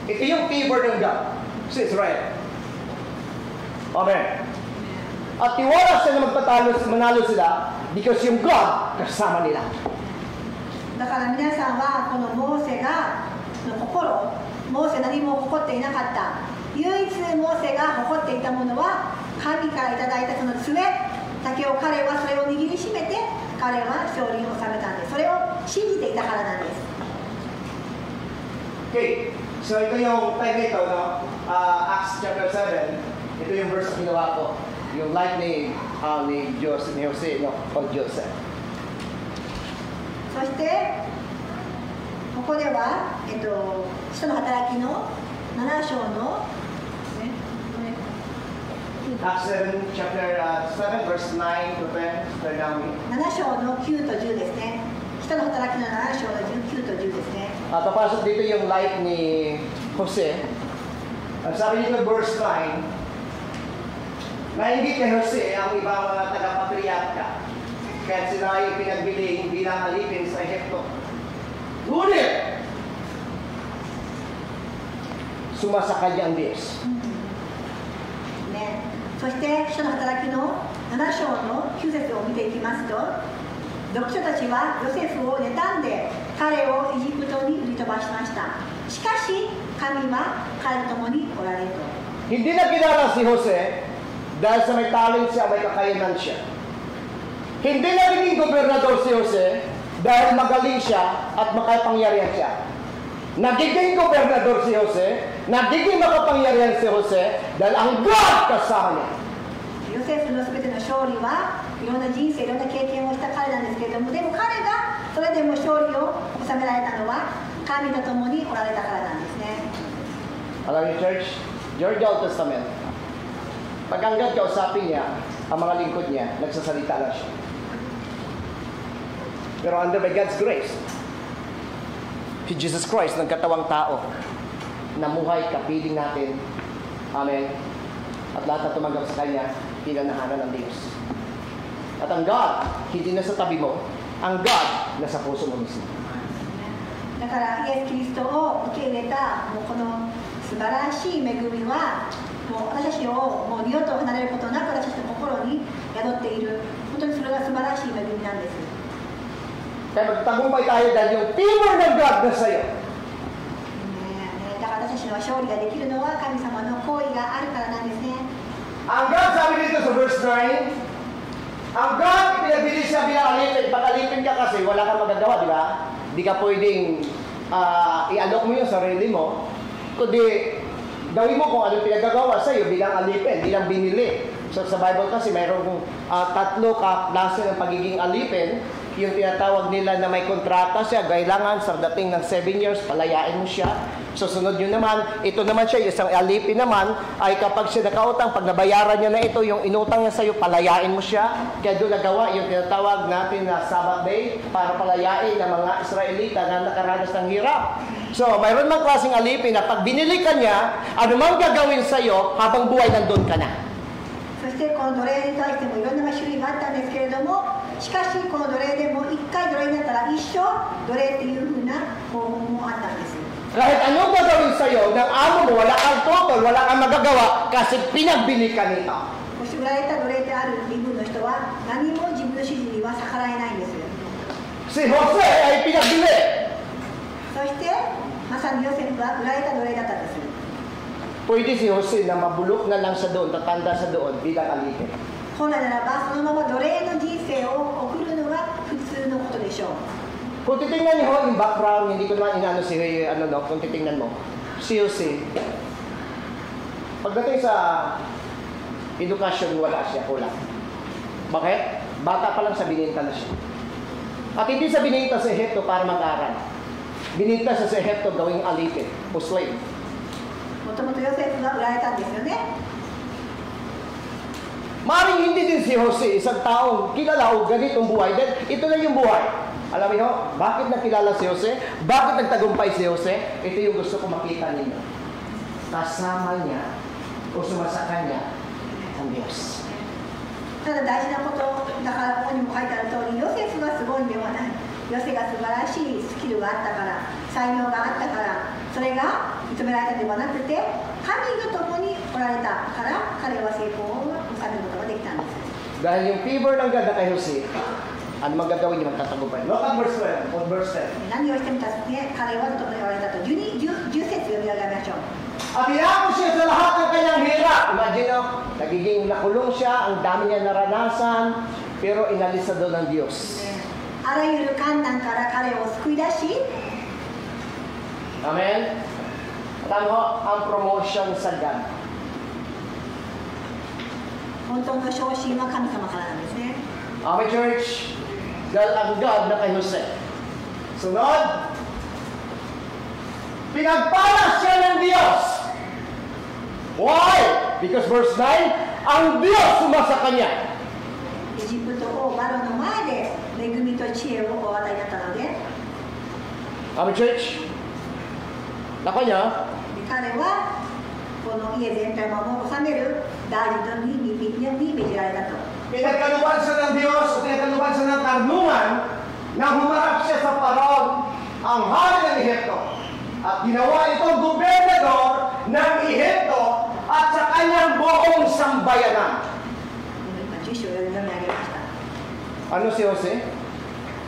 [SPEAKER 8] Ito yung favor ng God sa Israel. Amen. At tiwala sila na manalo sila because yung God kasama nila.
[SPEAKER 6] だから皆さんはこのモーセがの心、モーセ何も誇っていなかった。唯一モーセが誇っていたものは神からいただいたその杖だけを彼はそれを握りしめて彼は勝利を収めたんです。それを信じていたからなんです。
[SPEAKER 8] Okay, so ito yung time nito, no? Acts chapter 7, ito yung verse na ginawa ko. Yung life ni Jose, no? Called Joseph.
[SPEAKER 6] そしてここでは、使徒の働きの7章の、ね、
[SPEAKER 8] Acts 7, chapter 7, verse 9 to 10. Turn down.
[SPEAKER 6] 7章の9と10ですね。使徒の働きの7章の9と10ですね。
[SPEAKER 8] Papasok dito yung life ni Jose. Ang sabi dito, verse 9, nainggit kay Jose ang ibang mga tagapatriarka, kaya sila ay pinagbiling bilang alipin sa Ehipto. Ngunit, sumasakal niya ang Diyos.
[SPEAKER 6] ね、そして使徒の働きの7章の9節を見ていきますと、読書たちはヨセフを妬んで彼をエジプトに売り飛ばしました。しかし神は彼と共におられると。
[SPEAKER 8] Hindi na kilala si Jose dahil sa may talent siya, may kakayanan siya. Hindi na naging gobernador si Jose dahil magaling siya at makapangyarihan siya. Nagiging gobernador si Jose, nagiging makapangyarihan si Jose dahil ang God kasama niya.
[SPEAKER 6] ヨセフのすべての勝利はいろんな人生、いろんな経験をした彼なんですけれども、でも彼がそれでも勝利を収められたのは神と共におられたからなんですね。
[SPEAKER 8] Alam niyo, church, Georgia Old Testament, pag hanggang kausapin niya, ang mga lingkod niya, nagsasalita lang siya. Pero under by God's grace, si Jesus Christ, nagkatawang tao, namuhay kapiling natin. Amen. At lahat na tumanggap sa Kanya, pinanahanan ng Diyos. At ang God, hindi na sa tabi mo, ang God, nasa puso mo mismo.
[SPEAKER 6] だからイエス・キリストを受け入れたもうこの素晴らしい恵みはもう私たちをもう二度と離れることなく私たちの心に宿っている、本当にそれが素晴らしい恵みなんです。
[SPEAKER 8] Kaya magtagumpay tayo dahil yung favor ng God na sa'yo.
[SPEAKER 6] だから私たちの勝利ができるのは神様の行為があるからなんですね。
[SPEAKER 8] Ang God, sabi dito sa verse 9, ang God, pinabili siya bilang alipin. Pag alipin ka kasi, wala kang magagawa, di ba? Di ka pwedeng i-alok mo yung sarili mo, kundi gawin mo kung anong pinagagawa sa'yo bilang alipin, bilang binili. So sa Bible kasi mayroong tatlo klase ng pagiging alipin. Yung tinatawag nila na may kontrata siya, kailangan sa dating ng 7 years, palayain mo siya. So sunod yun naman, ito naman siya, isang alipin naman, ay kapag siya nakautang, pag nabayaran niya na ito, yung inutang niya sa'yo, palayain mo siya. Kaya doon nagawa yung tinatawag natin na Sabbath Day, para palayain ng mga Israelita na nakaranas ng hirap. So mayroon mang klaseng alipin na pag binili ka niya, anumang gagawin sa'yo, habang buhay nandun ka na.
[SPEAKER 6] そしてこの奴隷に対してもいろんな種類があったんですけれども、しかしこの奴隷でも一回奴隷になったら一生奴隷っていうふうな方法もあったんです。
[SPEAKER 8] Kahit anong gagawin sa'yo, ng amo mo, wala kang totoo, wala kang magagawa, kasi pinagbili ka nito.
[SPEAKER 6] もし売られた奴隷である身分の人は何も自分の指示には逆らえないんです。
[SPEAKER 8] Si Jose ay pinagbili.
[SPEAKER 6] そしてまさにヨセフは売られた奴隷だったんです。
[SPEAKER 8] Pwede si Jose na mabulok na lang sa doon, tatanda sa doon bilang alipin.
[SPEAKER 6] 本来ならばそのまま奴隷の人生を送るのが普通のことでしょう。
[SPEAKER 8] Kung titingnan niyo yung background, hindi ko naman inano si, kung titingnan mo, si Jose, pagdating sa edukasyon, wala siya, kulang. Bakit? Bata pa lang sa bininta na siya. At hindi sa bininta sa Ehipto para mag-aral. Bininta sa Ehipto gawing alipin o slave.
[SPEAKER 6] もともとヨセフが売られたんですよね。
[SPEAKER 8] Maring hindi din si Jose, isang taong kilala o ganitong buhay. Dahil ito na yung buhay. Alam niyo, bakit nakilala si Jose? Bakit nagtagumpay si Jose? Ito yung gusto ko makita ninyo. Kasama niya o sumasaka niya ang Diyos.
[SPEAKER 6] ただ大事なことだからここにも書いてある通り、ヨセフがすごいんではない。ヨセが素晴らしいスキルがあったから、才能があったから、それが認められたではなくて、神が共におられたから彼は成功を収めることができたんです。
[SPEAKER 8] Dahil yung favor ng God na kay Jose, ano magagawin niya magtatagumpay? Look at verse 12, on verse 10.
[SPEAKER 6] 何をしても彼は共におられたと。10節読み上げましょう。
[SPEAKER 8] At hinako siya sa lahat ng kanyang hirap. Imagine nyo, nagiging nakulong siya, ang dami niya naranasan, pero inalis na doon ng Diyos.
[SPEAKER 6] あらゆる困難から彼を救い出し、
[SPEAKER 8] Amen? At ano ho, ang promotion sa God.
[SPEAKER 6] 本当の昇進は神様からなんですね。
[SPEAKER 8] Amen, church? Dahil ang God na kay Jose. Sunod, Pinagpala siya ng Diyos. Why? Because verse 9, ang Diyos sumasa kanya.
[SPEAKER 6] エジプト王ファローの前で恵みと知恵をお与えになったので、
[SPEAKER 8] Amen, church? Nako niya,
[SPEAKER 6] 彼はこの家全体を治める大臣に命じられたと。
[SPEAKER 8] pinagkaluban siya ng Diyos, pinagkaluban siya ng karunungan na humarap siya sa Paraon, ang hari ng Ehipto. At ginawa itong gobernador ng Ehipto at sa kanyang buong sambayanan.
[SPEAKER 6] 今10章を読み上げました。
[SPEAKER 8] Ano si Jose?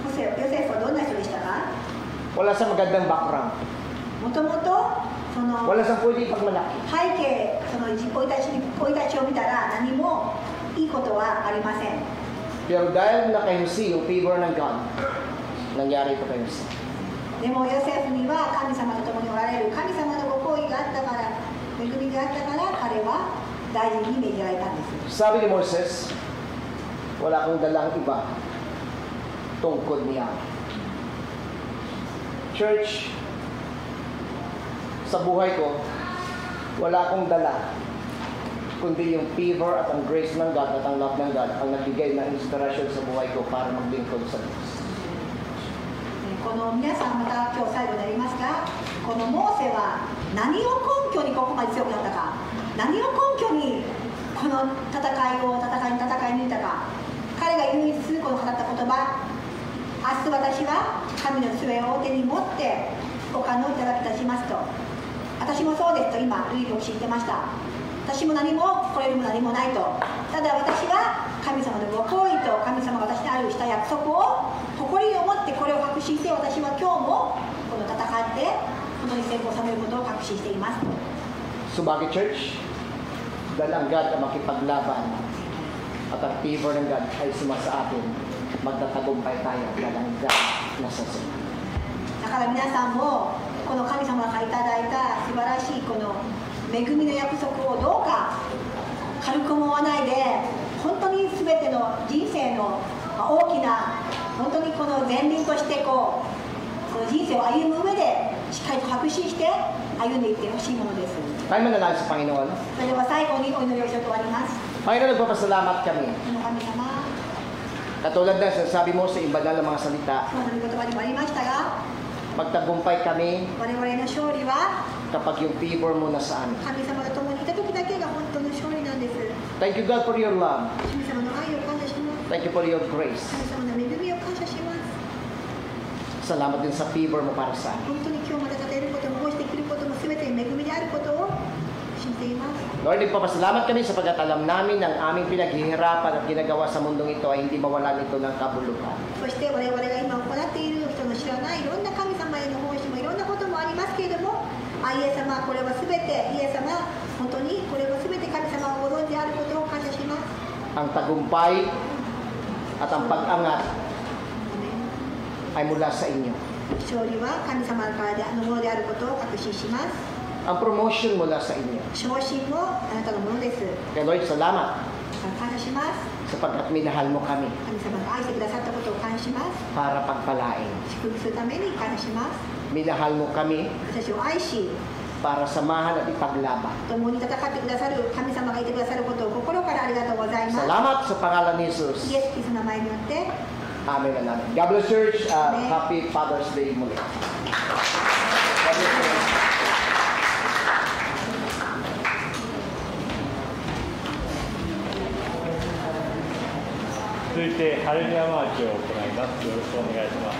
[SPEAKER 6] ヨセフはどんな人でしたか？
[SPEAKER 8] Wala sa magandang background.
[SPEAKER 6] もともとその
[SPEAKER 8] Wala sa pwede ipagmalaki.
[SPEAKER 6] 背景、その生い立ちを見たら何もいいことはありません。
[SPEAKER 8] Pero dahil na kay Jose, yung favor ng God, nangyari ito kay Jose.
[SPEAKER 6] でもヨセフには神様と共におられる神様のご厚意があったから、恵みがあったから彼は大臣に命じられたんです。
[SPEAKER 8] Sabi ni Moses, wala akong dalang iba tungkod niya. Church, sa buhay ko, wala akong dala kundi yung favor at ang grace ng God at ang love ng God ang nagbigay ng inspirasyon sa buhay ko para maglingkod sa Diyos.
[SPEAKER 6] この皆さんまた今日最後になりますが、このモーセは何を根拠にここまで強くなったか、何を根拠にこの戦い抜いたか、彼が唯一この語った言葉、明日私は神の杖を手に持ってご勘のいただきいたしますと、私もそうですと今ルイ牧師言ってました。私も何もこれよりも何もないと、ただ私は神様のご厚意と神様が私にあるした約束を誇りを持ってこれを確信して、私は今日もこの戦って本当に成功されることを確信しています。
[SPEAKER 8] Subalit church, dahil ang God ang makipaglaban at ang favor ng God ay sumasa atin, magtatagumpay tayo dahil ang God nasa sunod.
[SPEAKER 6] だから皆さんもこの神様がいただいた素晴らしいこの恵みの約束をどうか軽く思わないで、本当に全ての人生の大きな本当にこの前輪としてこの人生を歩む上でしっかりと確信して歩んでいってほしいものです。
[SPEAKER 8] Tayo manalangin sa Panginoon.
[SPEAKER 6] それでは最後にお祈りをして終わります。
[SPEAKER 8] Panginoon, nagpapasalamat kami.
[SPEAKER 6] この神様、
[SPEAKER 8] Katulad ng sinasabi mo sa ibanal na mga salita,
[SPEAKER 6] 今日の御言葉にもありましたが、
[SPEAKER 8] magtagumpay kami
[SPEAKER 6] 我々の勝利は
[SPEAKER 8] kapag yung favor mo nasa amin.
[SPEAKER 6] 神様と共にいた時だけが本当の勝利なんです。
[SPEAKER 8] Thank you God for your love.
[SPEAKER 6] 神様の愛を感謝します。
[SPEAKER 8] Thank you for your grace.
[SPEAKER 6] 神様の恵みを感謝します。
[SPEAKER 8] Salamat din sa favor mo para sa amin.
[SPEAKER 6] 本当に今日まで立てることも、こうして生きることも全て恵みであることを信じています。
[SPEAKER 8] Lord, nagpapasalamat kami sapagkat alam namin ang aming pinaghihirapan at ginagawa sa mundong ito ay hindi mawalan ito ng kabulukan.
[SPEAKER 6] そして我々が今行っている人の知らないいろんな神様への奉仕もいろんなこともありますけれども、イエス様、これは全てイエス様、本当にこれは全て神様をご存知であることを感謝します。
[SPEAKER 8] Ang tagumpay at ang pag-angat ay mula sa inyo.
[SPEAKER 6] 勝利は神様からのものであることを確信します。
[SPEAKER 8] Ang promotion mula sa inyo.
[SPEAKER 6] 昇進もあなたのものです。
[SPEAKER 8] Kaya Lord, salamat
[SPEAKER 6] 感謝します。
[SPEAKER 8] sapagkat minahal mo kami
[SPEAKER 6] 神様が愛してくださったことを感謝します。
[SPEAKER 8] para pagpalain.
[SPEAKER 6] 祝福するために感謝します。
[SPEAKER 8] Minahal mo kami
[SPEAKER 6] 私を愛し、
[SPEAKER 8] para samahan at ipaglaban.
[SPEAKER 6] 共に戦ってくださる神様がいてくださることを心からありがとうございます。
[SPEAKER 8] Salamat sa pangalan ni Jesus.
[SPEAKER 6] イエス・キリストの名前によって、
[SPEAKER 8] Amen and amen. God bless Church. Happy Father's Day muli. God bless you.
[SPEAKER 1] 続いてハレルヤマーチを行います。よろしくお願いします。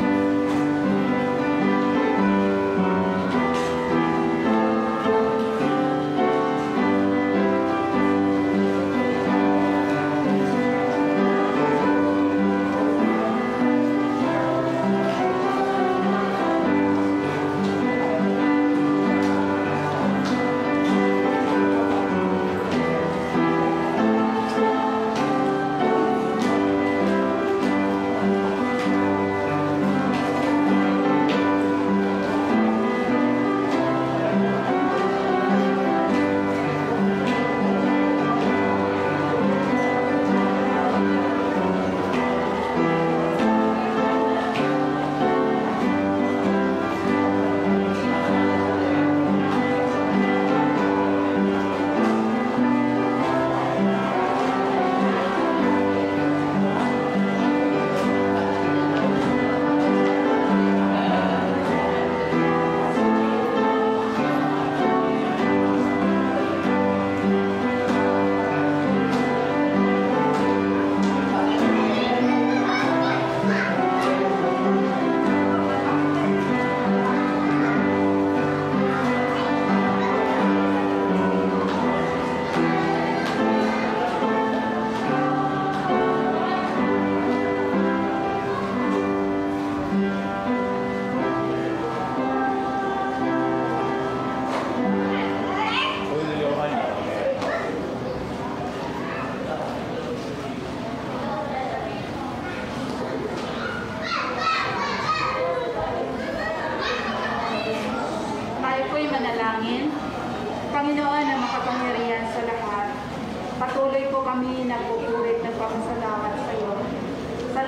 [SPEAKER 8] Amen.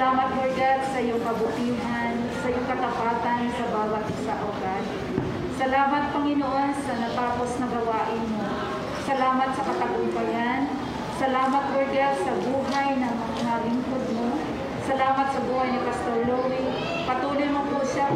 [SPEAKER 9] Salamat, Lord God, sa iyong kabutihan, sa iyong katapatan sa bawat isa, O God. Salamat, Panginoon, sa natapos na gawain mo. Salamat sa katagumpayan. Salamat, Lord God, sa buhay ng mga lingkod mo. Salamat sa buhay ni Pastor Louie. Patuloy mo po siya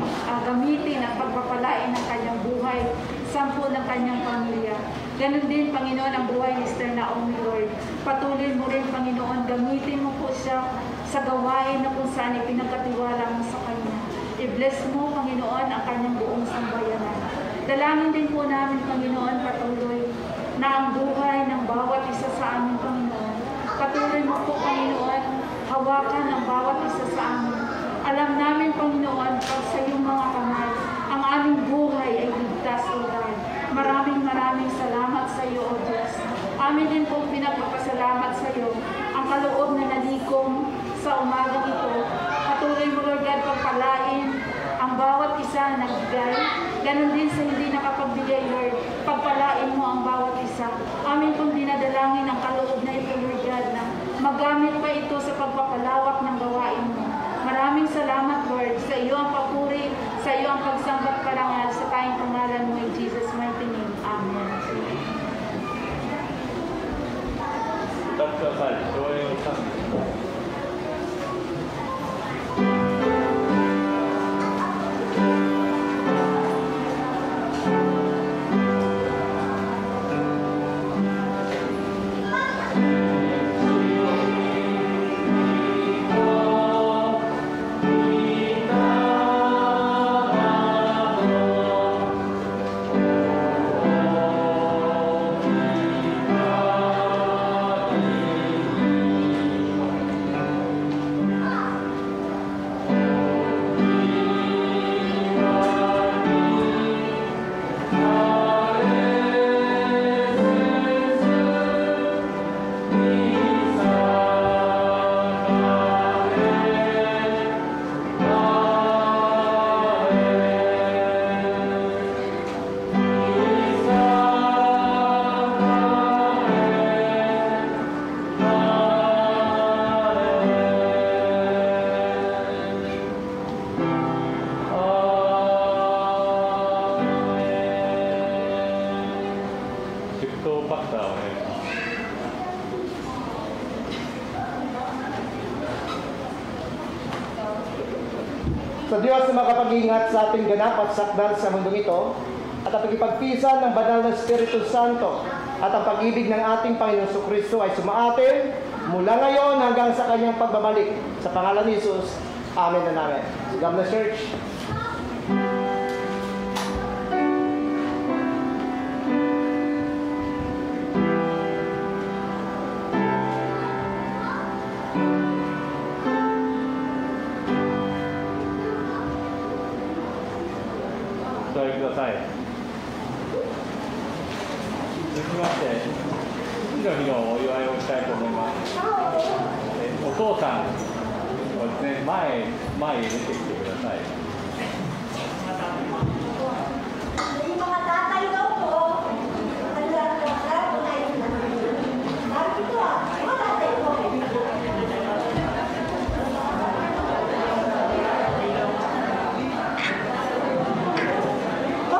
[SPEAKER 9] gamitin at pagpapalain ng kanyang buhay, sampu ng kanyang pamilya. Ganon din, Panginoon, ang buhay ni Sister Naomi, Lord. Patuloy mo rin, Panginoon, gamitin mo po siya sa gawain na kung saan ipinagkatiwala mo sa kanya. I-bless mo, Panginoon, ang kanyang buong sambayanan. Dalangin din po namin, Panginoon, patuloy na ang buhay ng bawat isa sa amin, Panginoon. Patuloy mo po, Panginoon, hawakan ang bawat isa sa amin. Alam namin, Panginoon, pag sa iyong mga kamay, ang aming buhay ay ligtas, O God. Maraming salamat sa iyo, O Diyos. Amin din po pinagpapasalamat sa iyo ang kaloob na nalikom sa umagang ito. Patuloy mo, Lord God, pagpalain ang bawat isa na nagbigay. Ganon din sa hindi nakapagbigay, Lord. Pagpalain mo ang bawat isa. Amin pong dinadalangin ang kaloob na ito, Lord God, na magamit pa ito sa pagpapalawak ng gawain mo. Maraming salamat, Lord, sa iyo ang papuri, sa iyo ang pagsambat parangal sa tayong pangalan mo in Jesus' mighty name. Amen.
[SPEAKER 1] 歌ってください。上映をしたんです。
[SPEAKER 8] Sa Diyos na makapag-ingat sa ating ganap at sakdal sa mundong ito, at ang pagkipagpisan ng banal na Espiritu Santo at ang pag-ibig ng ating Panginoong Kristo ay sumaatin mula ngayon hanggang sa kanyang pagbabalik. Sa pangalan ni Jesus, Amen na namin. God bless Church.
[SPEAKER 1] ください。続きまして、父の日のお祝いをしたいと思います。お父さんをですね、前に出てきてください。
[SPEAKER 6] お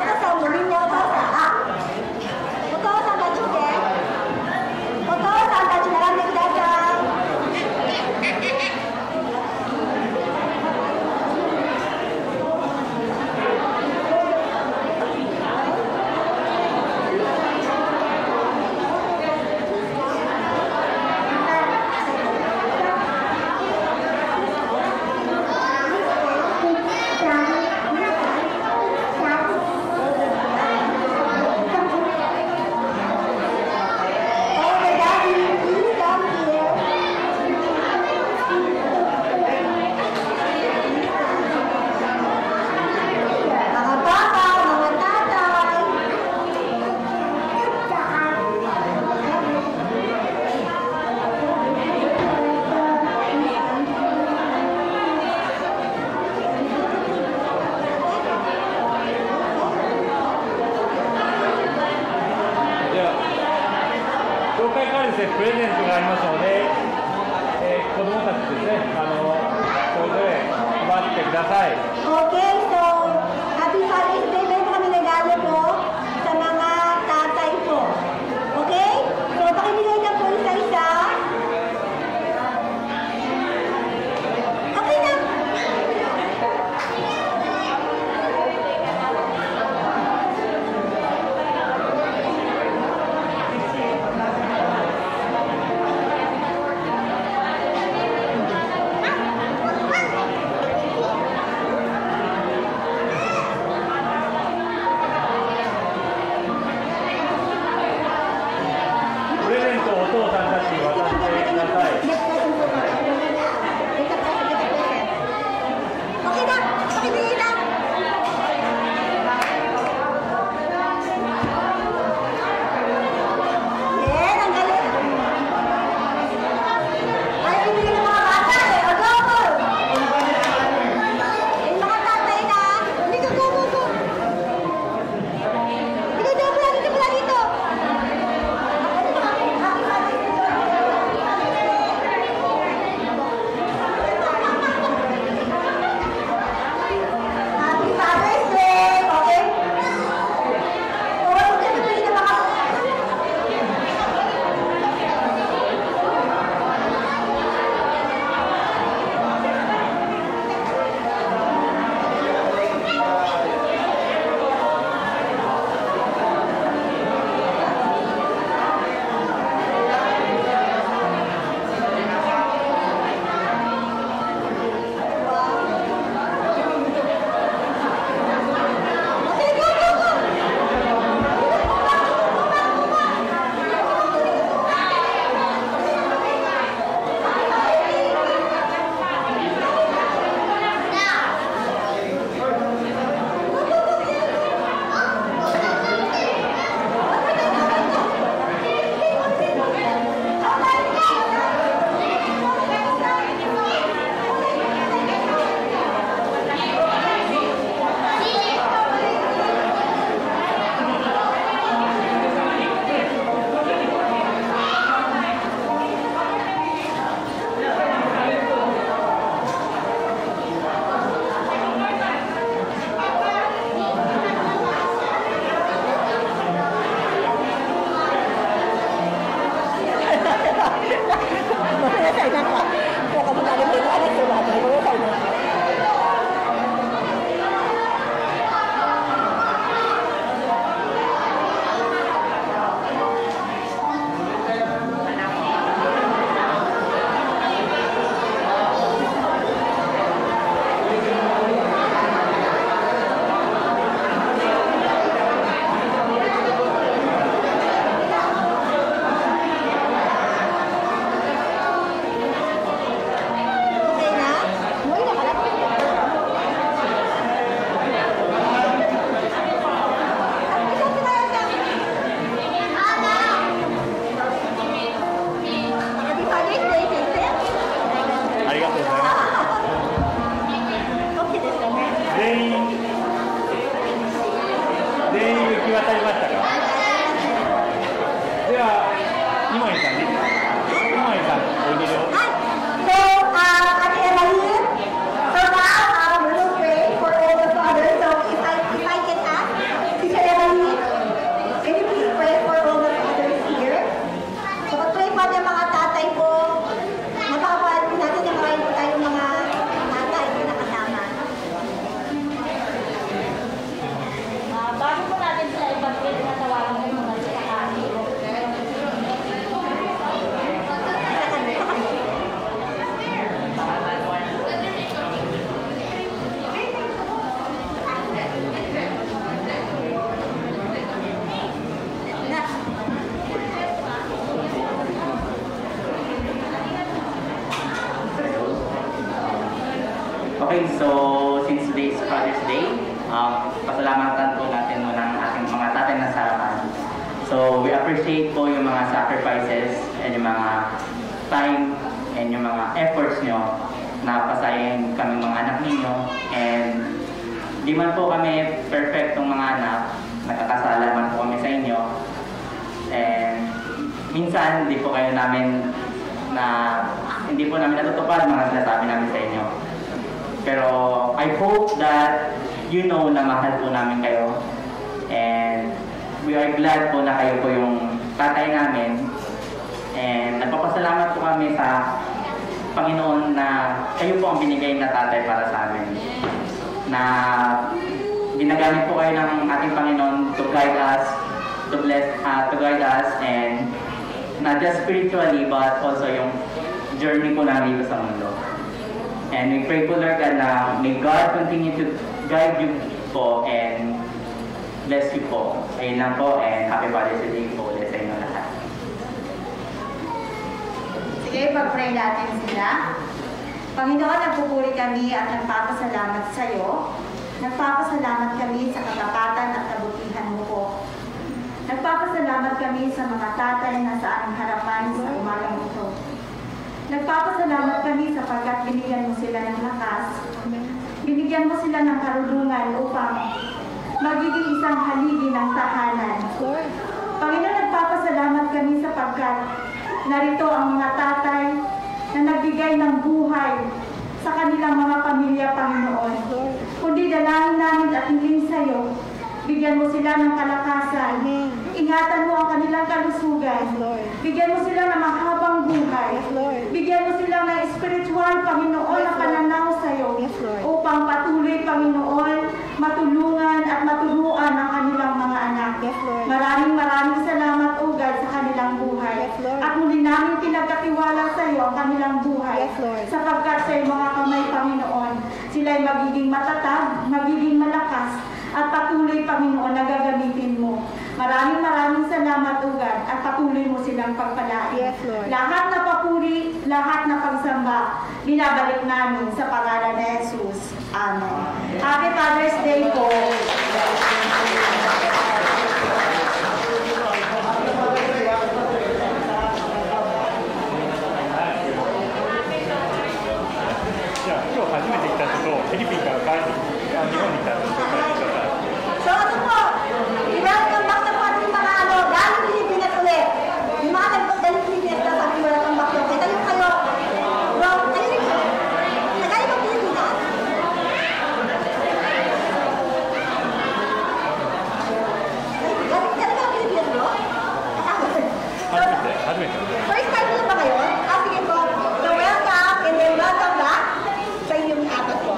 [SPEAKER 10] Okay, so since today is Father's Day, pasalamatan po natin ng ating mga tatay na sarapan. So we appreciate po yung mga sacrifices and yung mga time and yung mga efforts nyo na pasayin kami mga anak ninyo. And di man po kami perfectong mga anak, nakakasalaman po kami sa inyo. And minsan hindi po kayo namin hindi po namin natutupad mga sinasabi namin sa inyo. Pero I hope that you know na mahal po namin kayo. And we are glad po na kayo po yung tatay namin. And nagpapasalamat po kami sa Panginoon na kayo po ang binigay na tatay para sa amin. Na ginagamit po kayo ng ating Panginoon to guide us, to guide us, and not just spiritually but also yung journey po namin dito sa mundo. And we pray po, Lord God, na may God continue to guide you po and bless you po. Ayun lang po, and happy Father's Day po ulit sa inyo lahat.
[SPEAKER 6] Sige, pag-pray natin sila. Panginoon, nagpupuri kami at nagpapasalamat sa iyo. Nagpapasalamat kami sa katapatan at kabutihan mo po. Nagpapasalamat kami sa mga tatay na sa aming harapan sa umagang ito. Nagpapasalamat kami sapagkat binigyan mo sila ng lakas. Binigyan mo sila ng karunungan upang magiging isang haligi ng tahanan. Panginoon, nagpapasalamat kami sapagkat narito ang mga tatay na nagbigay ng buhay sa kanilang mga pamilya, Panginoon. Kundi dalangin namin at hiling sa iyo, bigyan mo sila ng kalakasan. Ingatan mo ang kanilang kalusugan. Bigyan mo sila ng mahabang buhay. Bigyan mo sila ng spiritual, Panginoon, na pananaw sa iyo upang patuloy, Panginoon, matulungan at maturuan ang kanilang mga anak. Maraming salamat, O God, sa kanilang buhay. At muli namin pinagkatiwala sa iyo ang kanilang buhay. Sapagkat sa iyong mga kamay, Panginoon, sila'y magiging matatag, magiging malakas, at patuloy, Panginoon, na gagamitin mo. Maraming salamat, O God, at patuloy mo silang pagpalain. Lahat na papuri, lahat na pagsamba, binabalik namin sa pangalan ni Jesus. Amen. Happy Father's Day po. So ano po, i-welcome back na po ating mga galing Pilipinas ulit. Yung mga nagpagaling Pilipinas na sabi welcome back yun. Kaya yung kayo, bro, kayo rin po. Nagaling po Pilipinas. Galing ka Pilipinas, bro? First time nyo ba kayo? Sige po. So welcome and then welcome back sa inyong apat po.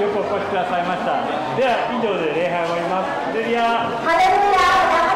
[SPEAKER 1] Yoくお越しくださいました。では以上で礼拝を終わります。ハレルヤ。
[SPEAKER 6] ハレルヤ。